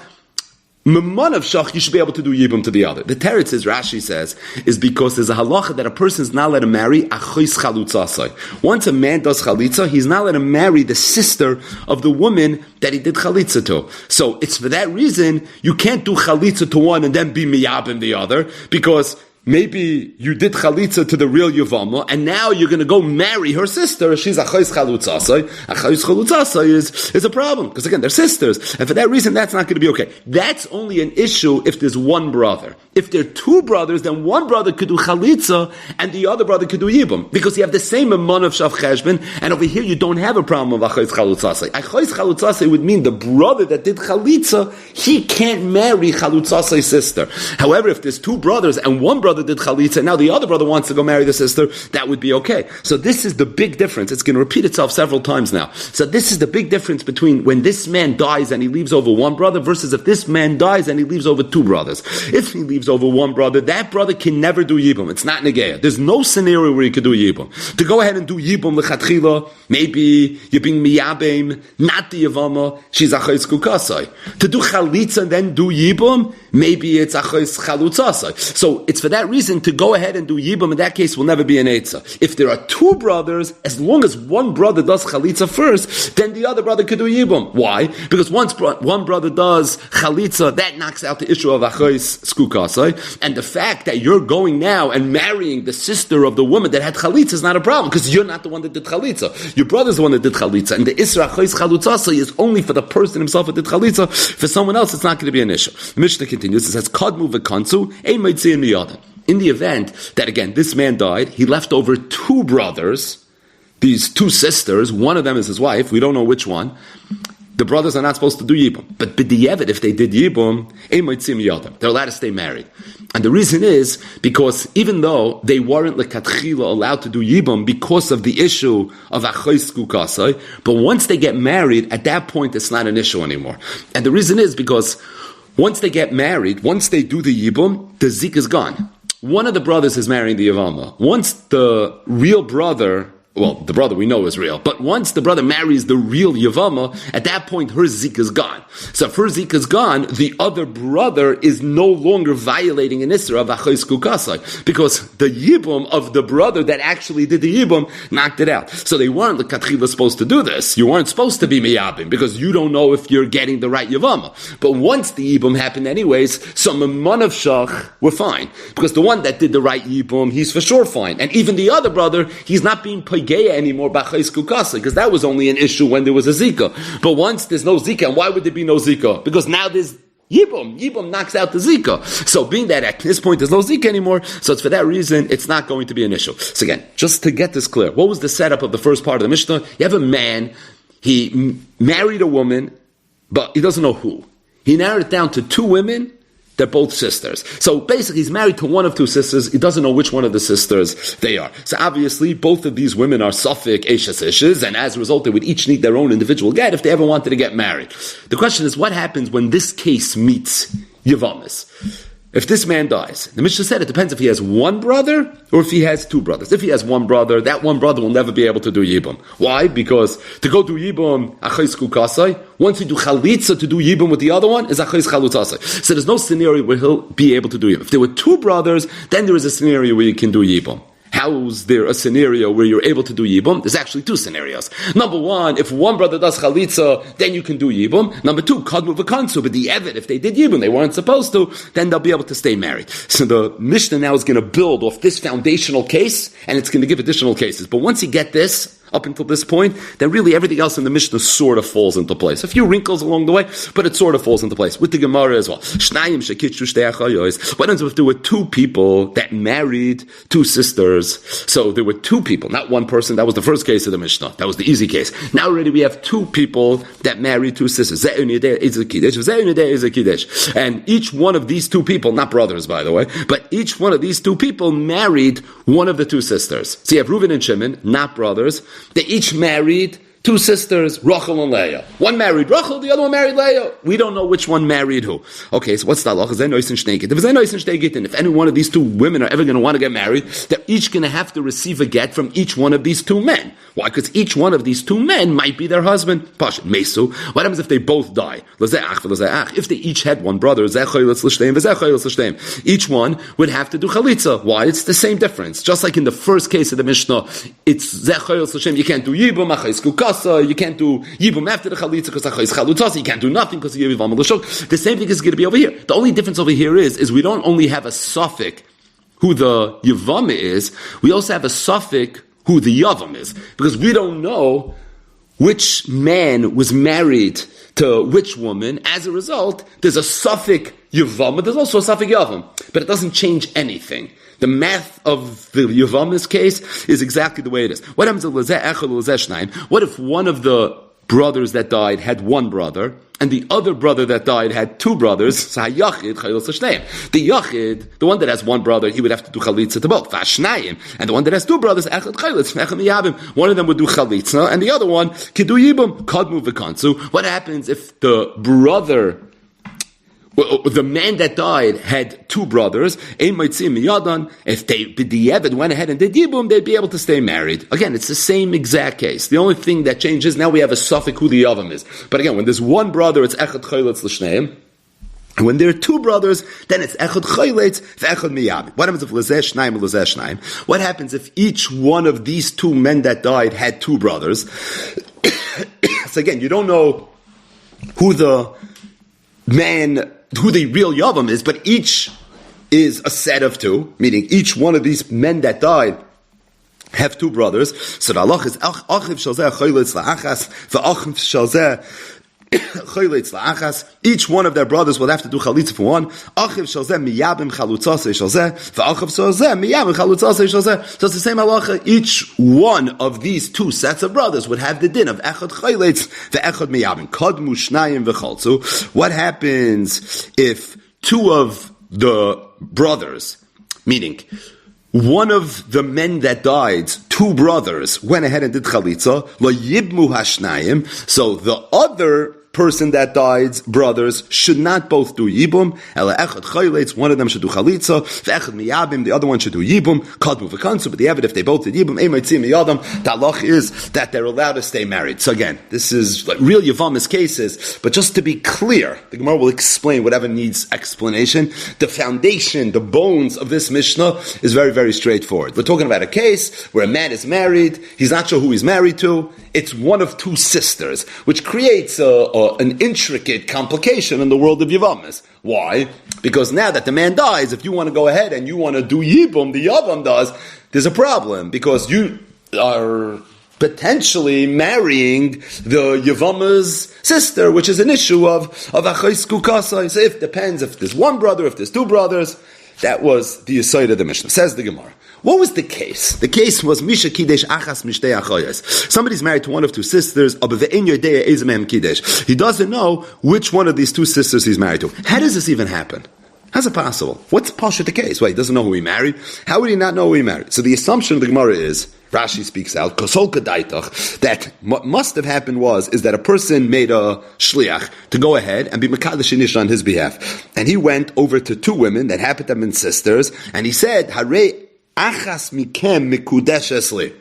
Memon of Shach, you should be able to do Yibum to the other. The teretz, as Rashi says, is because there's a halacha that a person is not allowed to marry achois chalutzasai. Once a man does chalitza, he's not allowed to marry the sister of the woman that he did chalitza to. So it's for that reason you can't do chalitza to one and then be miyabim the other, because maybe you did chalitza to the real Yevama, and now you're going to go marry her sister. She's achois chalutzasai. Achois chalutzasai is a problem, because again, they're sisters. And for that reason, that's not going to be okay. That's only an issue if there's one brother. If there are two brothers, then one brother could do chalitza, and the other brother could do yibum, because you have the same amount of shav cheshbon, and over here you don't have a problem of achois chalutzasai. Achois chalutzasai would mean the brother that did chalitza, he can't marry chalutzasai's sister. However, if there's two brothers, and one brother did chalitza, and now the other brother wants to go marry the sister, that would be okay. So this is the big difference. It's going to repeat itself several times now. So this is the big difference between when this man dies and he leaves over one brother versus if this man dies and he leaves over two brothers. If he leaves over one brother, that brother can never do yibum. It's not negeya. There's no scenario where he could do yibum. To go ahead and do yibum lechatchila, maybe you're being miyabim, not the Yevama, she's achois kukasai. To do chalitza and then do yibum, maybe it's achois chalutzasai. So it's for that reason to go ahead and do yibum in that case will never be an eitzah. If there are two brothers, as long as one brother does chalitza first, then the other brother could do yibum. Why? Because once one brother does chalitza, that knocks out the issue of achois skukasai, and the fact that you're going now and marrying the sister of the woman that had chalitza is not a problem, because you're not the one that did chalitza. Your brother's the one that did chalitza, and the isra achois chalutzasai is only for the person himself that did chalitza. For someone else, it's not going to be an issue. The Mishnah continues. It says, "Kadmu v'kansu ein meitzin miyadin." In the event that, again, this man died, he left over two brothers, these two sisters, one of them is his wife, we don't know which one. The brothers are not supposed to do yibum. But b'di'evet, if they did yibum, they're allowed to stay married. And the reason is because even though they weren't lekatchila allowed to do yibum because of the issue of achois kukasai, but once they get married, at that point it's not an issue anymore. And the reason is because once they get married, once they do the yibum, the zik is gone. One of the brothers is marrying the Yevama. Once the real brother well, the brother we know is real, but once the brother marries the real Yevama, at that point her Zika is gone. So if her Zika is gone, the other brother is no longer violating an Isra of Achos Kukasai, because the Yibum of the brother that actually did the Yibum knocked it out. So they weren't the Katchila supposed to do this. You weren't supposed to be Miyabim, because you don't know if you're getting the right Yevama. But once the Yibum happened anyways, so Maman of Shach were fine, because the one that did the right Yibum, he's for sure fine. And even the other brother, he's not being Pagea anymore B'achais Kukasa, because that was only an issue when there was a Zika. But once there's no Zika, and why would there be no Zika? Because now there's Yibum. Yibum knocks out the Zika. So being that at this point there's no Zika anymore, so it's for that reason it's not going to be an issue. So again, just to get this clear, what was the setup of the first part of the Mishnah? You have a man, he married a woman, but he doesn't know who. He narrowed it down to two women. They're both sisters. So basically he's married to one of two sisters. He doesn't know which one of the sisters they are. So obviously both of these women are Safik Eishes Ishes, and as a result they would each need their own individual get if they ever wanted to get married. The question is, what happens when this case meets Yevamos? If this man dies, the Mishnah said it depends if he has one brother or if he has two brothers. If he has one brother, that one brother will never be able to do Yibum. Why? Because to go do Yibum, Achais Kukasai, once you do Chalitza to do Yibum with the other one, is Achais Chalutasai. So there's no scenario where he'll be able to do Yibum. If there were two brothers, then there is a scenario where you can do Yibum. How is there a scenario where you're able to do Yibum? There's actually two scenarios. Number one, if one brother does Chalitza, then you can do Yibum. Number two, Kadmu v'Kansu, but the Eved, if they did Yibum, they weren't supposed to, then they'll be able to stay married. So the Mishnah now is going to build off this foundational case, and it's going to give additional cases. But once you get this, up until this point, then really everything else in the Mishnah sort of falls into place. A few wrinkles along the way, but it sort of falls into place. With the Gemara as well. What ends up if there were two people that married two sisters? So there were two people, not one person. That was the first case of the Mishnah. That was the easy case. Now already we have two people that married two sisters. And each one of these two people, not brothers by the way, but each one of these two people married one of the two sisters. So you have Reuven and Shimon, not brothers. They each married two sisters, Rachel and Leah. One married Rachel, the other one married Leah. We don't know which one married who. Okay, so what's the halacha? If any one of these two women are ever going to want to get married, they're each going to have to receive a get from each one of these two men. Why? Because each one of these two men might be their husband. Mesu. What happens if they both die? If they each had one brother, each one would have to do chalitza. Why? It's the same difference. Just like in the first case of the Mishnah, it's you can't do yibum, you can't do Yibum after the Chalitza because Achais Chalutasa, you can't do nothing because you Yevamos L'Shok. The same thing is going to be over here. The only difference over here is we don't only have a suffix who the Yevam is, we also have a suffix who the Yavam is. Because we don't know which man was married to which woman. As a result, there's a suffix Yevam, but there's also a suffix Yavam. But it doesn't change anything. The math of the Yevamos case is exactly the way it is. What happens What if one of the brothers that died had one brother, and the other brother that died had two brothers? The Yachid, the one that has one brother, he would have to do Chalitza to both. And the one that has two brothers, one of them would do Chalitza, and the other one could do Yibum. Kadmu v'Kansu. What happens if the brother, the man that died had two brothers? If they b'diavad went ahead and did yibum, they'd be able to stay married. Again, it's the same exact case. The only thing that changes, now we have a suffix who the yavam is. But again, when there's one brother, it's echad chayletz l'shneim. And when there are two brothers, then it's echad chayletz v'echad miyabim. What happens if l'zeh shnaim l'zeh shnaim? What happens if each one of these two men that died had two brothers? So again, you don't know who the real Yavam is, but each is a set of two, meaning each one of these men that died have two brothers. So the halach is achiv shalzeh choylitz la'achas v'achiv shalzeh choylitz la'achas. Each one of their brothers will have to do chalitza for one. Achiv shalzeh miyabim chalutzasei shalzeh v'achiv shalzeh miyabim chalutzasei shalzeh. So it's the same halacha. Each one of these two sets of brothers would have the din of echad choylitz v'echad miyabim. Kadmu shnayim v'chaltzu. What happens if two of the brothers, meaning one of the men that died, two brothers, went ahead and did chalitza, lo yibmu hashnayim, so the other person that died's brothers should not both do yibum. Ela echad chayleitz, one of them should do chalitza. Ve'echad miyabim, the other one should do yibum. Kadmu v'kansu, but the evidence if they both did yibum, eimaytzim miyadam. The halach is that they're allowed to stay married. So again, this is like real Yevamos cases, but just to be clear, the Gemara will explain whatever needs explanation. The foundation, the bones of this Mishnah is very, very straightforward. We're talking about a case where a man is married, he's not sure who he's married to, it's one of two sisters, which creates an intricate complication in the world of Yevamos. Why? Because now that the man dies, if you want to go ahead and you want to do Yibum, the Yavam does, there's a problem, because you are potentially marrying the Yevamos sister, which is an issue of Achais Kukasai. So it depends if there's one brother, if there's two brothers. That was the aside of the Mishnah. Says the Gemara. What was the case? The case was Misha Kidesh Achas Mishtei Achayas. Somebody's married to one of two sisters. He doesn't know which one of these two sisters he's married to. How does this even happen? How's it possible? What's Pasha the case? Wait, he doesn't know who he married? How would he not know who he married? So the assumption of the Gemara is, Rashi speaks out, that what must have happened is that a person made a shliach to go ahead and be mekadosh inisha on his behalf. And he went over to two women that happened to have been sisters, and he said, Hare achas mikem mikudesh esli,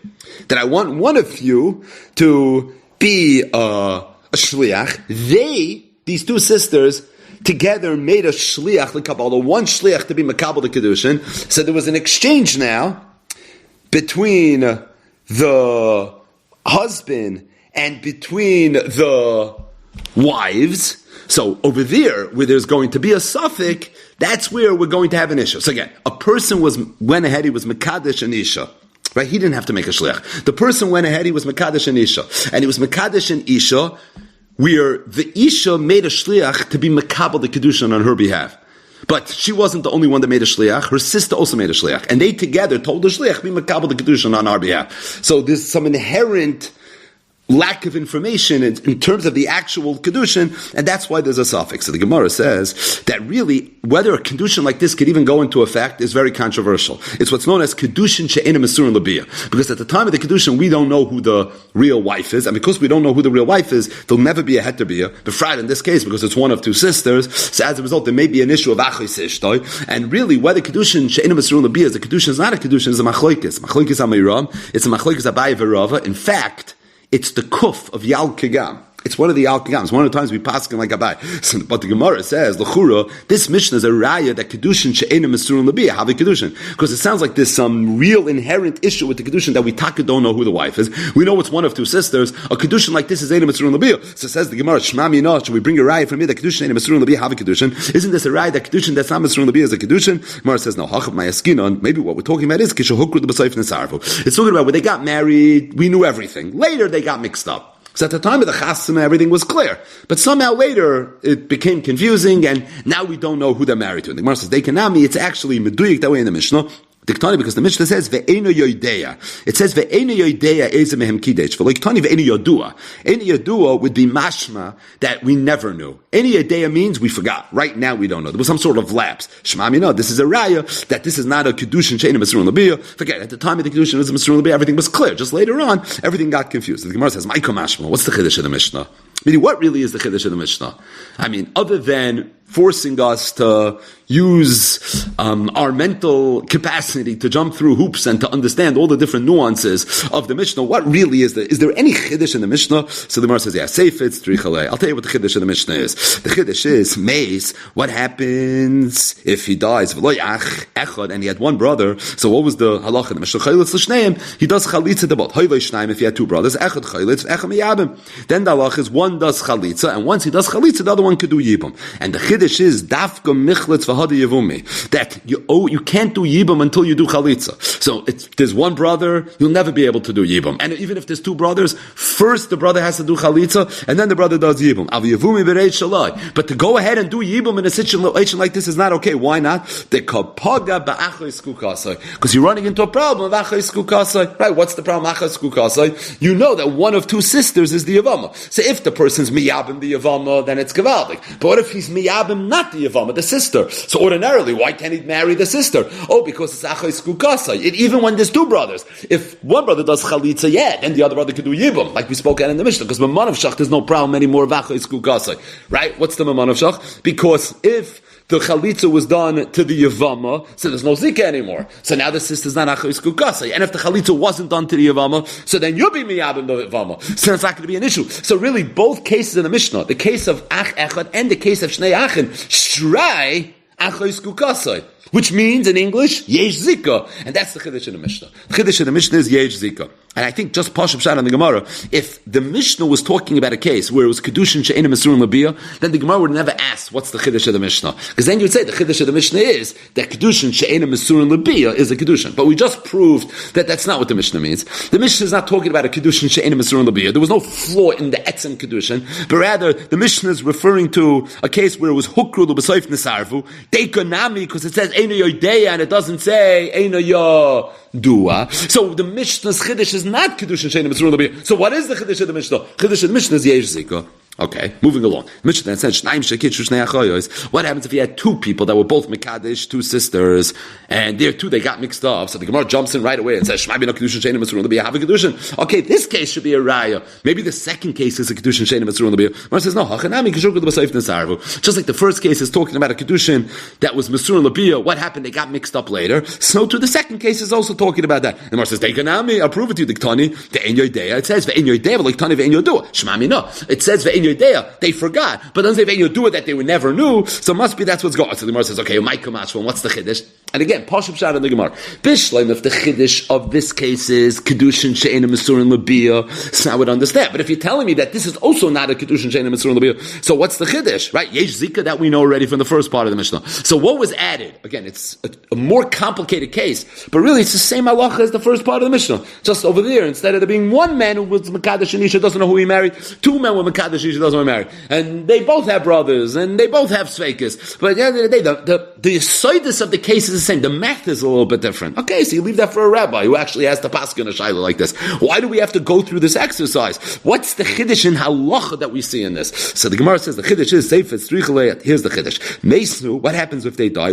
that I want one of you to be a shliach. These two sisters, together made a shliach l'kabbalah, one shliach to be makabel the kedushin. So there was an exchange now between the husband and between the wives. So over there, where there's going to be a suffix, that's where we're going to have an issue. So again, a person went ahead, he was mekadesh and isha. Right? He didn't have to make a shliach. The person went ahead, he was mekadesh and isha. And he was mekadesh and isha, where the Isha made a shliach to be makabel the kedushin on her behalf. But she wasn't the only one that made a shliach. Her sister also made a shliach. And they together told the shliach, be makabel the kedushin on our behalf. So there's some inherent lack of information in terms of the actual kedushin, and that's why there's a suffix. So the Gemara says that really, whether a kedushin like this could even go into effect is very controversial. It's what's known as kedushin she'ena mesurin l'biyah, because at the time of the kedushin, we don't know who the real wife is, and because we don't know who the real wife is, there'll never be a heter biyah. But Friday in this case, because it's one of two sisters, so as a result, there may be an issue of achos ishtoi, and really, whether kedushin she'ena mesurin l'biyah is a kedushin is not a kedushin, it's a machloikis. Machloikis amiram, it's a machloikis abaye v'rava. In fact, it's the kuf of Yal Kigam. It's one of the Yal Kigam. It's one of the times we paskin like Abai. So, but the Gemara says, L'chura, this Mishnah is a raya that Kedushin she'ena mesurun l'biyah, have a Kedushin. Because it sounds like there's some real inherent issue with the Kedushin that we taka don't know who the wife is. We know it's one of two sisters. A Kedushin like this is ena mesurun l'biyah. So says the Gemara, Shma mina, should we bring a raya from here that Kedushin ena mesurun l'biyah, have a Kedushin? Isn't this a raya that Kedushin that's not mesurun l'biyah is a Kedushin? Gemara says, no, hachab mayaskinon. Maybe what we're talking about is kishahukru the b'sayif nesarvu. It's talking about when they got married, we knew everything. Later they got mixed up. So at the time of the chasana, everything was clear. But somehow later, it became confusing, and now we don't know who they're married to. And the Gemara says, Deikanami, it's actually meduyik that way in the Mishnah. Because the Mishnah says ve'eno yoideya. It says ve'eno yoideya eze mehem kidesh. V'loiktani ve'eno yodua. Eno yodua would be mashma that we never knew. Eno yoideya means we forgot. Right now we don't know. There was some sort of lapse. Shema mina. This is a raya that this is not a kedushin she'ena mesurun l'biyah. Forget at the time of the kedushin was mesurun l'biyah. Everything was clear. Just later on, everything got confused. The Gemara says, "Ma'iko mashma." What's the chiddush of the Mishnah? Meaning, what really is the chiddush of the Mishnah? I mean, other than forcing us to use our mental capacity to jump through hoops and to understand all the different nuances of the Mishnah, what really is there any chiddush in the Mishnah? So the Gemara says, yeah, safe it's trichalei. I'll tell you what the chiddush of the Mishnah is. The chiddush is, meis, what happens if he dies, v'lo yach echad, and he had one brother, so what was the halacha? The Mishnah chalitz l'shneim, he does chalitza debot, hoy v'shneim, if he had two brothers, echad chalitz, echad miyabim. Then the halacha is, one does chalitza, and once he does chalitza, the other one could do yibam. And the chiddush is, dafka michlitz v'hada yevumi, that you can't do yibam until you do chalitza. So there's one brother, you'll never be able to do yibam. And even if there's two brothers, first the brother has to do chalitza, and then the brother does yibam. But to go ahead and do yibam in a situation like this is not okay. Why not? Because you're running into a problem of achos kukasai. Right? What's the problem of achos kukasai? You know that one of two sisters is the Yevamos. So if the person's miyabim the Yevama, then it's Gavaldik. But what if he's miyabim not the Yevama, the sister? So ordinarily, why can't he marry the sister? Oh, because it's achos kukasa. Even when there's two brothers. If one brother does chalitza, then the other brother could do yibum, like we spoke at in the Mishnah, because Mamanav Shach, there's no problem anymore of achos kukasa. Right? What's the Mamanav Shach? Because if the chalitza was done to the Yevama, so there's no zika anymore. So now the sister's not achos kukasa. And if the chalitza wasn't done to the Yevama, so then you'll be miyabim the Yevama. So it's not going to be an issue. So really, both cases in the Mishnah, the case of ach echad and the case of shnei achin, shrai achos kukasa. Which means in English, yesh zika. And that's the chiddush in the Mishnah. The chiddush in the Mishnah is yesh zika. And I think just Pashup Shad on the Gemara, if the Mishnah was talking about a case where it was Kedushin She'ena Mesurin Labiyah, then the Gemara would never ask, what's the Chiddush of the Mishnah? Because then you would say the Chiddush of the Mishnah is that Kedushin She'ena Mesurin Labiyah is a Kedushin. But we just proved that that's not what the Mishnah means. The Mishnah is not talking about a Kedushin She'ena Mesurin Labiyah. There was no flaw in the Etzem Kedushin, but rather the Mishnah is referring to a case where it was Hukru L'B'Soif Nesarvu, Deikonami, because it says Eino Yodeya, and it doesn't say Eino Yodua. So the Mishnah's Chiddush is not Kedushin She'ena Mesurin Labiyah. So what is the Chiddush of the Mishnah? Chiddush of the Mishnah is Yesh Zika. Okay, moving along. Mishnah then said, what happens if you had two people that were both Mekadesh, two sisters, and there too they got mixed up? So the Gemara jumps in right away and says, Shmai b'no Kedushin She'ena Mesurin Labiyah, have a Kedushin. Okay, this case should be a Raya. Maybe the second case is a Kedushin She'ena Mesurin Labiyah. Gemara says, no, Hachanami Kishur K'du B'Soif Nesarvu. Just like the first case is talking about a Kedushin that was Mesurin Labiyah, what happened? They got mixed up later. So too the second case is also talking about that. And Gemara says, Deikanami, I'll prove it to you, Diktani, Ve'en Yodeya. It says, Ve'en Yodeya, V'Liktani Ve'en Yodua. Shmami no. It says, Ve'en Yodeya. They forgot, but doesn't say Ve'en Yodua that they never knew. So must be that's what's going on. So the Gemara says, okay, Mike Kamashwan, what's the Chiddush? And again, Pashup Shad in the Gemara. Bishleim, if the Chiddush of this case is Kedushin She'ena Mesurin Labiyah, so I would understand. But if you're telling me that this is also not a Kedushin She'ena Mesurin Labiyah, so what's the Chiddush? Right? Yesh Zika, that we know already from the first part of the Mishnah. So what was added? Again, it's a more complicated case, but really it's the same halacha as the first part of the Mishnah. Just over there, instead of there being one man who was Mekadesh and Isha doesn't know who he married, two men were Mekadesh and Isha doesn't know who he married. And they both have brothers, and they both have sveikas. But at the end of the day, the sidus of the case is the same. The math is a little bit different. Okay, so you leave that for a rabbi who actually has to paskin a shaila like this. Why do we have to go through this exercise? What's the chiddush in halacha that we see in this? So the Gemara says the chiddush is safe. Here's the chiddush. Meisnu, what happens if they die?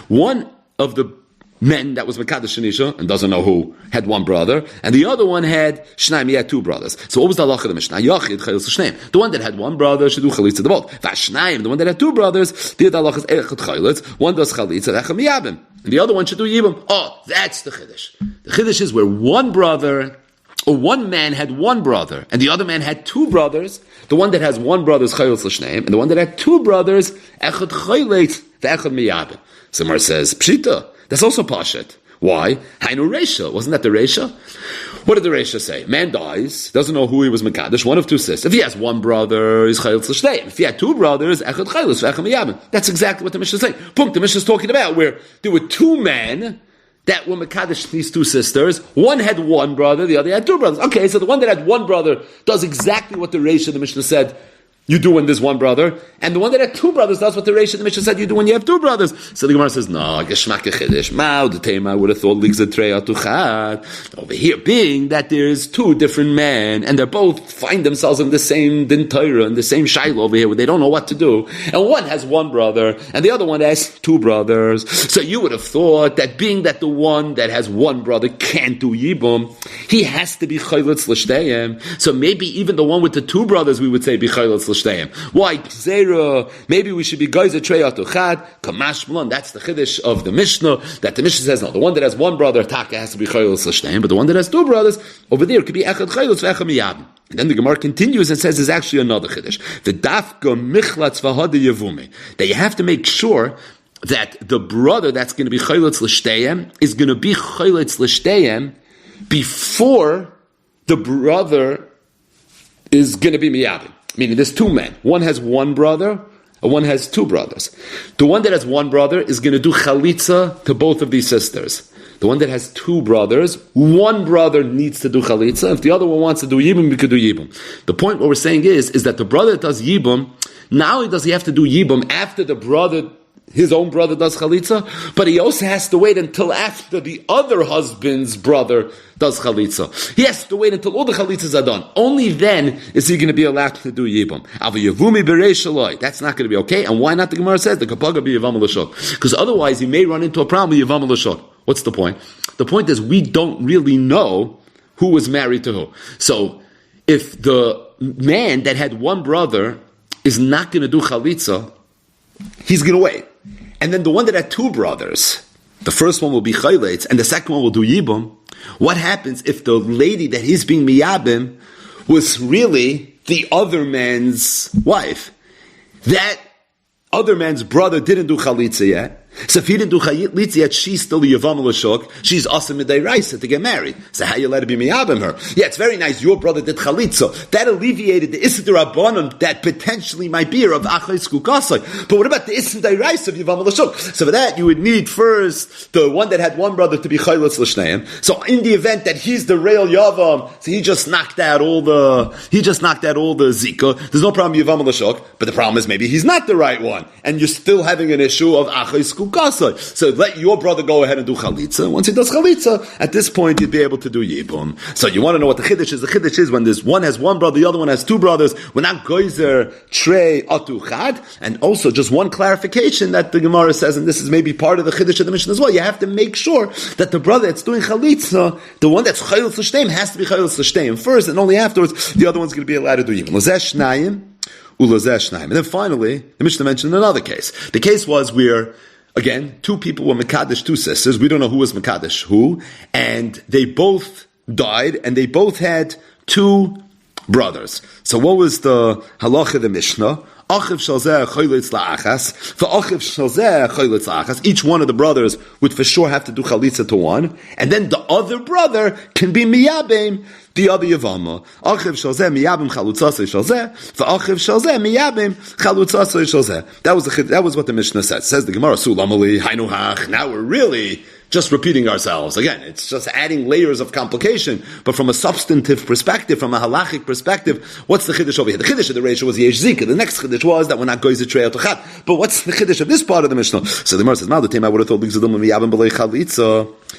One of the men that was Mekadesh Shanisha and doesn't know who had one brother, and the other one had Shnaim, he had two brothers. So what was the halacha of the Mishnah? Yachid Chayil Shnaim. The one that had one brother should do Chalitza to both. Vashnaim, the one that had two brothers, the halacha is Echad Chayilitz. One does Chalitza, Echad Miyabim, and the other one should do Yibam. Oh, that's the Chiddush. The Chiddush is where one brother, or one man had one brother, and the other man had two brothers. The one that has one brother is Chayil Shnaim, and the one that had two brothers, Echad Chayilitz, Echad Miyabim. Somewhere says Pshita. That's also Pashat. Why? Hainu Reisha. Wasn't that the Reisha? What did the Reisha say? Man dies, doesn't know who he was Mekadesh, one of two sisters. If he has one brother, he's Chayil Tzl'shteim. If he had two brothers, Echad Chayil, Echad Miyabim. That's exactly what the Mishnah is saying. Punk, the Mishnah is talking about where there were two men that were Mekadesh, these two sisters. One had one brother, the other had two brothers. Okay, so the one that had one brother does exactly what the Reisha, the Mishnah said, you do when there's one brother, and the one that had two brothers does what the Reish the Mishnah said you do when you have two brothers. So the Gemara says, no, Geshmak Chiddush, Mao, the Tema would have thought Ligzatreya Tuchad. Over here, being that there's two different men, and they both find themselves in the same Din Torah, in the same Shiloh over here, where they don't know what to do, and one has one brother, and the other one has two brothers. So you would have thought that being that the one that has one brother can't do Yibum, he has to be Chaylitz L'Shteyem. So maybe even the one with the two brothers, we would say be Chaylitz L'Shteyem. Why? Maybe we should be Geizer Treyat Uchad, Kamash Malon. That's the Chiddush of the Mishnah, that the Mishnah says, no, the one that has one brother, Taka, has to be Chaylitz L'Shteyem, but the one that has two brothers, over there, could be Echad Chaylitz V'Echad Miyabim. And then the Gemara continues and says there's actually another Chiddush. The Dafka Michlatz V'Hada Yevume. That you have to make sure that the brother that's going to be Chaylitz L'Shteyem is going to be Chaylitz L'Shteyem before the brother is going to be Miyabim. Meaning there's two men. One has one brother, and one has two brothers. The one that has one brother is going to do chalitza to both of these sisters. The one that has two brothers, one brother needs to do chalitza. If the other one wants to do yibum, we could do yibum. The point what we're saying is that the brother that does yibum, not only does he have to do yibum after the brother his own brother does chalitza, but he also has to wait until after the other husband's brother does chalitza. He has to wait until all the chalitzas are done. Only then is he going to be allowed to do yibum. That's not going to be okay. And why not? The Gemara says the kapaga be yavam l'shot, because otherwise he may run into a problem with yavam l'shot. What's the point? The point is we don't really know who was married to who. So if the man that had one brother is not going to do chalitza, he's going to wait. And then the one that had two brothers, the first one will be chayletz, and the second one will do yibum. What happens if the lady that he's being miyabim was really the other man's wife? That other man's brother didn't do chalitza yet. So if he didn't do chalitza yet, she's still the Yevamos l'shok. She's asa midayraisa to get married. So how you let her be miyabim her? Yeah, it's very nice. Your brother did chalitza. That alleviated the issur rabbanon that potentially might be her of achos kukasai. But what about the issur dayraisa of Yevamos l'shok? So for that, you would need first the one that had one brother to be chayletz l'shneim. So in the event that he's the real yavam, so he just knocked out all the zika. There's no problem with Yevamos l'shok. But the problem is maybe he's not the right one, and you're still having an issue of achos kukasai. So let your brother go ahead and do chalitza. Once he does chalitza, at this point you'd be able to do yibum. So you want to know what the chiddush is? The chiddush is when this one has one brother, the other one has two brothers. We're not goizer trey atu chad. And also just one clarification that the Gemara says, and this is maybe part of the chiddush of the Mishnah as well. You have to make sure that the brother that's doing chalitza, the one that's chayil l'shteim, has to be chayil l'shteim first, and only afterwards the other one's going to be allowed to do yibum. L'zeh shnayim, u'l'zeh shnayim. And then finally, the Mishnah mentioned another case. The case was where, again, two people were Mekadesh, two sisters. We don't know who was Mekadesh who. And they both died, and they both had two brothers. So what was the halacha of the Mishnah? Each one of the brothers would for sure have to do chalitza to one. And then the other brother can be miyabim the other Yevama. That was what the Mishnah said. Says the Gemara, Sulamali, Hainuhach. Now we're really just repeating ourselves. Again, it's just adding layers of complication. But from a substantive perspective, from a halachic perspective, what's the chiddush over here? The chiddush of the ratio was Yesh Zika. The next chiddush was that we're not going to trey out to. But what's the chiddush of this part of the Mishnah? So the Gemara says, I would have thought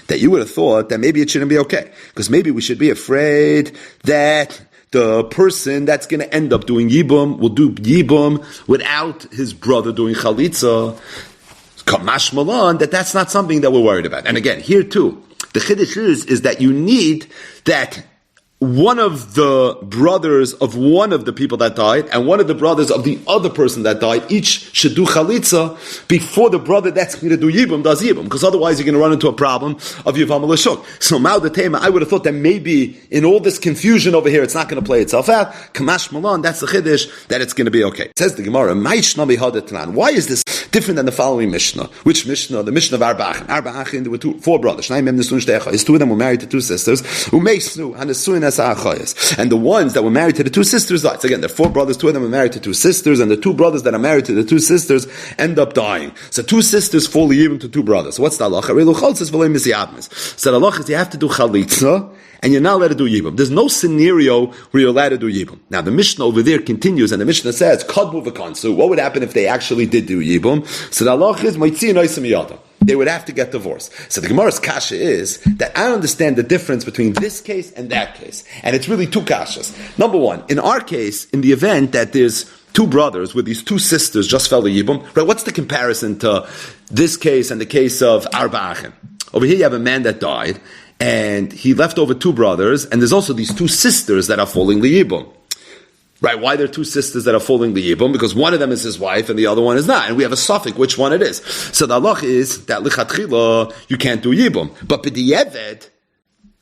that you would have thought that maybe it shouldn't be okay. Because maybe we should be afraid that the person that's going to end up doing yibum will do yibum without his brother doing chalitza. Kamash Malan, that's not something that we're worried about. And again, here too, the chiddush is that you need that one of the brothers of one of the people that died and one of the brothers of the other person that died, each should do chalitza before the brother that's going to do yibum does yibum, because otherwise you're going to run into a problem of Yevamos l'shok. So Ma'od I would have thought that maybe in all this confusion over here, it's not going to play itself out. Kamash Malan, that's the chiddush, that it's going to be okay. It says the Gemara, why is this different than the following Mishnah? Which Mishnah? The Mishnah of Arba'achin. Arba'achin, there were four brothers. His two of them were married to two sisters. And the ones that were married to the two sisters died. So again, there are four brothers, two of them are married to two sisters, and the two brothers that are married to the two sisters end up dying. So two sisters fall even to two brothers. So what's the halacha? So the halacha is you have to do chalitza, and you're not allowed to do yibum. There's no scenario where you're allowed to do yibum. Now the Mishnah over there continues, and the Mishnah says, Kadmu v'kansu. What would happen if they actually did do yibum? So the halacha is, Maitzi noisem yadam. They would have to get divorced. So the Gemara's kasha is that I understand the difference between this case and that case. And it's really two kashas. Number one, in our case, in the event that there's two brothers with these two sisters just fell the yibum, right? What's the comparison to this case and the case of Arba'achin? Over here you have a man that died, and he left over two brothers, and there's also these two sisters that are falling the yibum. Right, why there are two sisters that are falling the yibum? Because one of them is his wife and the other one is not. And we have a suffix which one it is. So the halach is that lichatchila, you can't do yibum. But b'di'eved,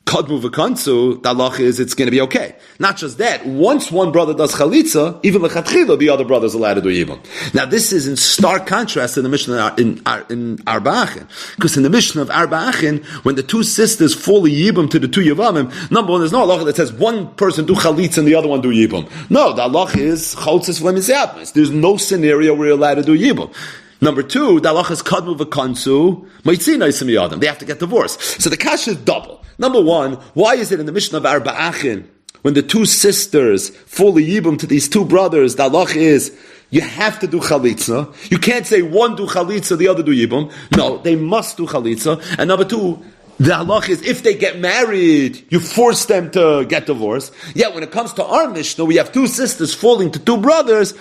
kadmu v'kansu, the halach is it's going to be okay. Not just that, once one brother does chalitza, even lichatchila, the other brother is allowed to do yibum. Now this is in stark contrast to the Mishnah in Arba'achin. Because in the Mishnah of Arba'achin, when the two sisters fall yibum to the two Yevamim, number one, there's no halacha that says one person do chalitza and the other one do yibum. No, the halacha is chaltzis v'lemizayatmis. There's no scenario where you're allowed to do yibum. Number two, the halacha is kadmu v'kansu, maitzin oisem yadam. They have to get divorced. So the kasha is double. Number one, why is it in the Mishnah of Arba'achin, when the two sisters fall yibum to these two brothers, the halacha is you have to do chalitza. You can't say one do chalitza, the other do yibum. No, they must do chalitza. And number two, the halach is if they get married, you force them to get divorced. Yet when it comes to our Mishnah, we have two sisters falling to two brothers.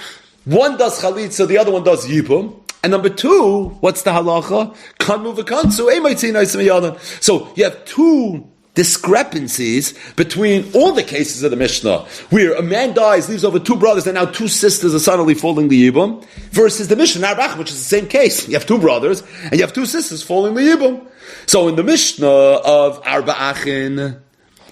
One does chalitza, the other one does yibum. And number two, what's the halacha? Kanmu v'kansu, so you have two discrepancies between all the cases of the Mishnah, where a man dies, leaves over two brothers, and now two sisters are suddenly falling the yibum, versus the Mishnah, which is the same case. You have two brothers, and you have two sisters falling the yibum. So in the Mishnah of Arba Achin,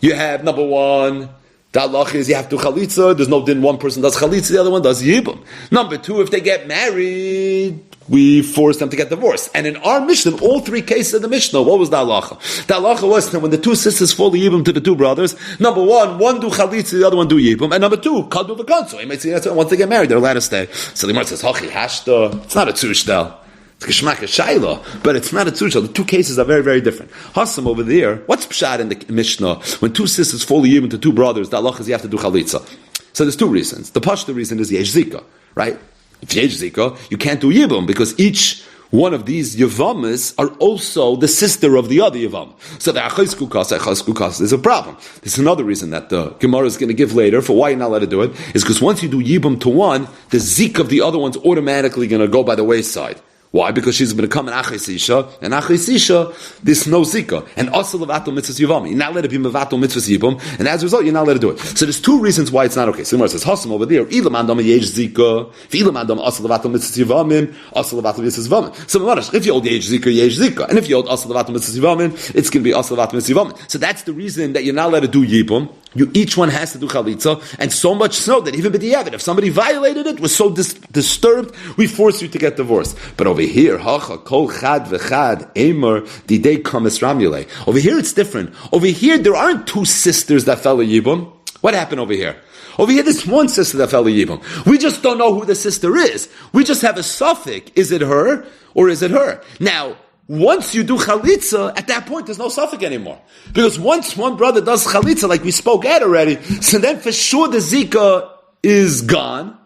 you have number one, the halach is you have to chalitza, there's no din, one person does chalitza, the other one does yibum. Number two, if they get married, we force them to get divorced. And in our Mishnah, in all three cases of the Mishnah, what was the halacha? The halacha was that when the two sisters fall the yibum to the two brothers, number one do chalitza, the other one do yibum, and number two, kadu v'kansu. Once they get married, they're allowed to stay. So the Gemara says, hachi hashta, it's not a tzushtel. It's geschmack shayla, but it's not a tzushtel. The two cases are very, very different. Hassam over there, what's pshat in the Mishnah? When two sisters fall the yibum to two brothers, the halacha is you have to do chalitza. So there's two reasons. The pashta reason is yesh zika, right? If yesh zika, you can't do yibum because each one of these Yevamos are also the sister of the other Yevam. So the achos kukas is a problem. This is another reason that the Gemara is going to give later for why you're not allowed to do it, is because once you do yibum to one, the zik of the other one's automatically going to go by the wayside. Why? Because she's going to become an achis isha, and achis isha, there's no zika. And also levatel mitzvahs yivami. You're not allowed to be mevatel mitzvahs yibum, and as a result, you're not allowed to do it. So there's two reasons why it's not okay. So the Gemara says, Hassam over there, ilam adam yesh zika, ilam adam also levatel mitzvahs yivamim, also levatel mitzvahs yivamim. So if you hold yesh zika, and if you hold also levatel mitzvahs yivamim, it's going to be also levatel mitzvahs yivamim. So that's the reason that you're not allowed to do yibum. Each one has to do chalitza, and so much so that even b'diavad, if somebody violated it, was so disturbed, we force you to get divorced. But over here, hacha kol chad v'chad emer didei kamis ramule. Over here, it's different. Over here, there aren't two sisters that fell a yibum. What happened over here? Over here, there's one sister that fell a yibum. We just don't know who the sister is. We just have a suffix. Is it her or is it her? Now, once you do chalitza, at that point, there's no suffix anymore. Because once one brother does chalitza, like we spoke at already, so then for sure the zika is gone,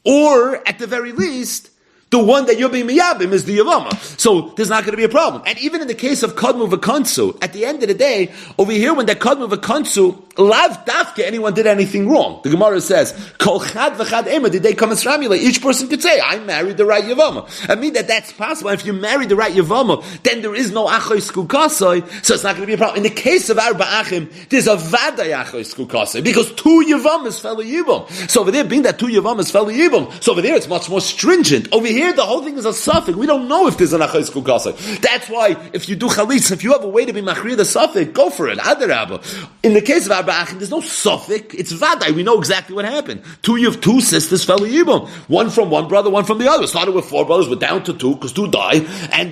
or at the very least, the one that you're being miyabim is the Yevama. So there's not going to be a problem. And even in the case of kadmu v'kansu, at the end of the day, over here when that kadmu v'kansu, lav dafke, anyone did anything wrong. The Gemara says, kol chad v'chad ema, did they come as ramila? Each person could say, I married the right Yevama. I mean that's possible. And if you marry the right Yevama, then there is no achoy skukasai, so it's not going to be a problem. In the case of Arba Achim, there's a vaday achoy skukasai, because two Yevamas fell a Yibam. So over there, being that two Yevamas fell a Yibam, so over there it's much more stringent. Over here, the whole thing is a suffix. We don't know if there's an achoy skukasai. That's why, if you do chalitz, if you have a way to be machrir the suffix, go for it. Adarabba. In the case of Arba Achim, there's no suffix. It's vaday. We know exactly what happened. Two sisters fell a Yibam. One from one brother, one from the other. Started with 4 brothers, we're down to 2, because 2 died, and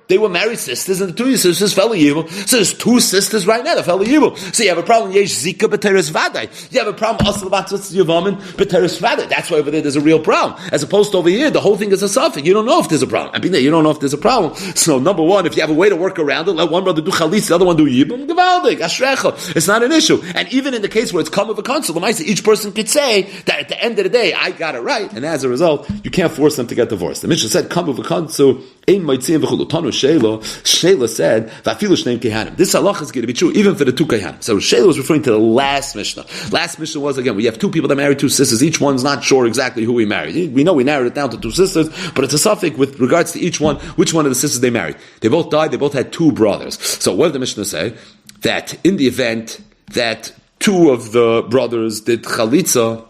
they were married sisters, and the 2 sisters fell a Yibam. So there's 2 sisters right now that fell a Yibam. So you have a problem, yesh zika b'teres vaday. You have a problem, asal batzatz yavamin b'teres vaday. That's why over there there's a real problem. As opposed to over here, the whole thing is a suffix. You don't know if there's a problem. I mean, you don't know if there's a problem. So number one, if you have a way to work around it, let one brother do chalitz, the other one do Yibam, gevaldik, ashrecha. It's not an issue. And even in the case where it's come of a council, each person could say that at the end of the day, I got it right, and as a result, you can't force them to get divorced. The Mishnah said, come of a council, ein maitzim v'chulu. Tanu Shela said, "Vafilu shneim kehanim." This halacha is going to be true even for the 2 kehanim. So Shela was referring to the last Mishnah. Last Mishnah was, again, we have 2 people that married 2 sisters. Each one's not sure exactly who we married. We know we narrowed it down to 2 sisters, but it's a suffix with regards to each one, which one of the sisters they married. They both died. They both had 2 brothers. So what did the Mishnah say? That in the event that 2 of the brothers did chalitza,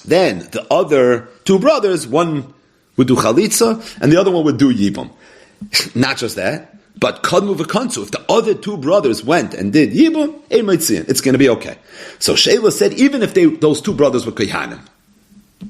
then the other 2 brothers, one would do chalitza, and the other one would do yibam. Not just that, but kadmu v'kansu. If the other 2 brothers went and did yibam, it's going to be okay. So Shela said, even if those 2 brothers were kohanim,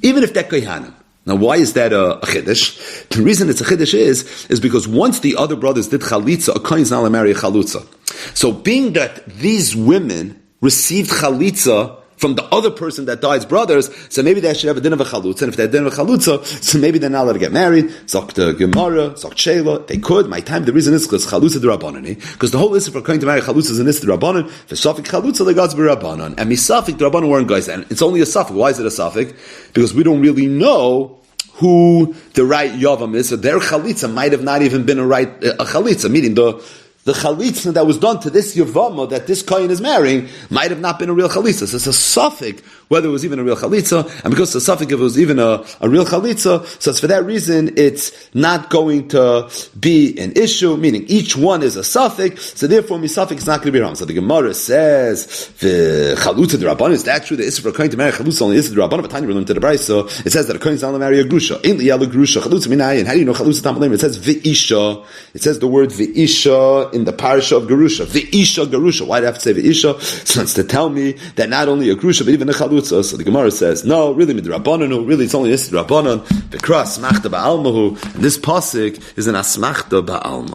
even if they're kohanim. Now, why is that a chiddush? The reason it's a chiddush is because once the other brothers did chalitza, a kohen is not allowed to marry a chalutza. So, being that these women received chalitza from the other person that died's brothers, so maybe they should have a din of a chalutza, and if they have a din of a chalutza, so maybe they're not allowed to get married. Zok the Gemara, Zok Shela, they could. My time, the reason is because chalutza d'rabbanan, because the whole issue for going to marry chalutza is an issue d'rabbanan, for safik chalutza, the gods b'rabbanan, and misafik d'rabbanan weren't guys, and it's only a safik. Why is it a safik? Because we don't really know who the right Yavam is. So their chalitza might have not even been a chalitza, meaning the chalitza that was done to this Yevamo that this Kohen is marrying might have not been a real chalitza. So it's a suffix whether it was even a real chalitza, and because the suffix if it was even a real chalitza, so it's for that reason it's not going to be an issue, meaning each one is a suffix, so therefore misafik is not going to be wrong. So the Gemara says, the chalutza d'Rabbanan, is that true? The issue for a Kohen to marry chalutza only is the D'Rabbanan, but Tanya we learned to the Bryce, so it says that a Kohen is not allowed to marry a grusha. Ain't liyala grusha, chalutza minayin. How do you know chalutza tamalim? It says v'isha. It says the word v'isha in the parasha of Gerusha. V'isha Gerusha. Why do I have to say v'isha? So it's to tell me that not only a grusha, but even a chalutza. So the Gemara says, no, really midrabbanan, really it's only this Rabbanan. V'kra asmachta ba'almahu. And this pasuk is an asmachta ba'alma.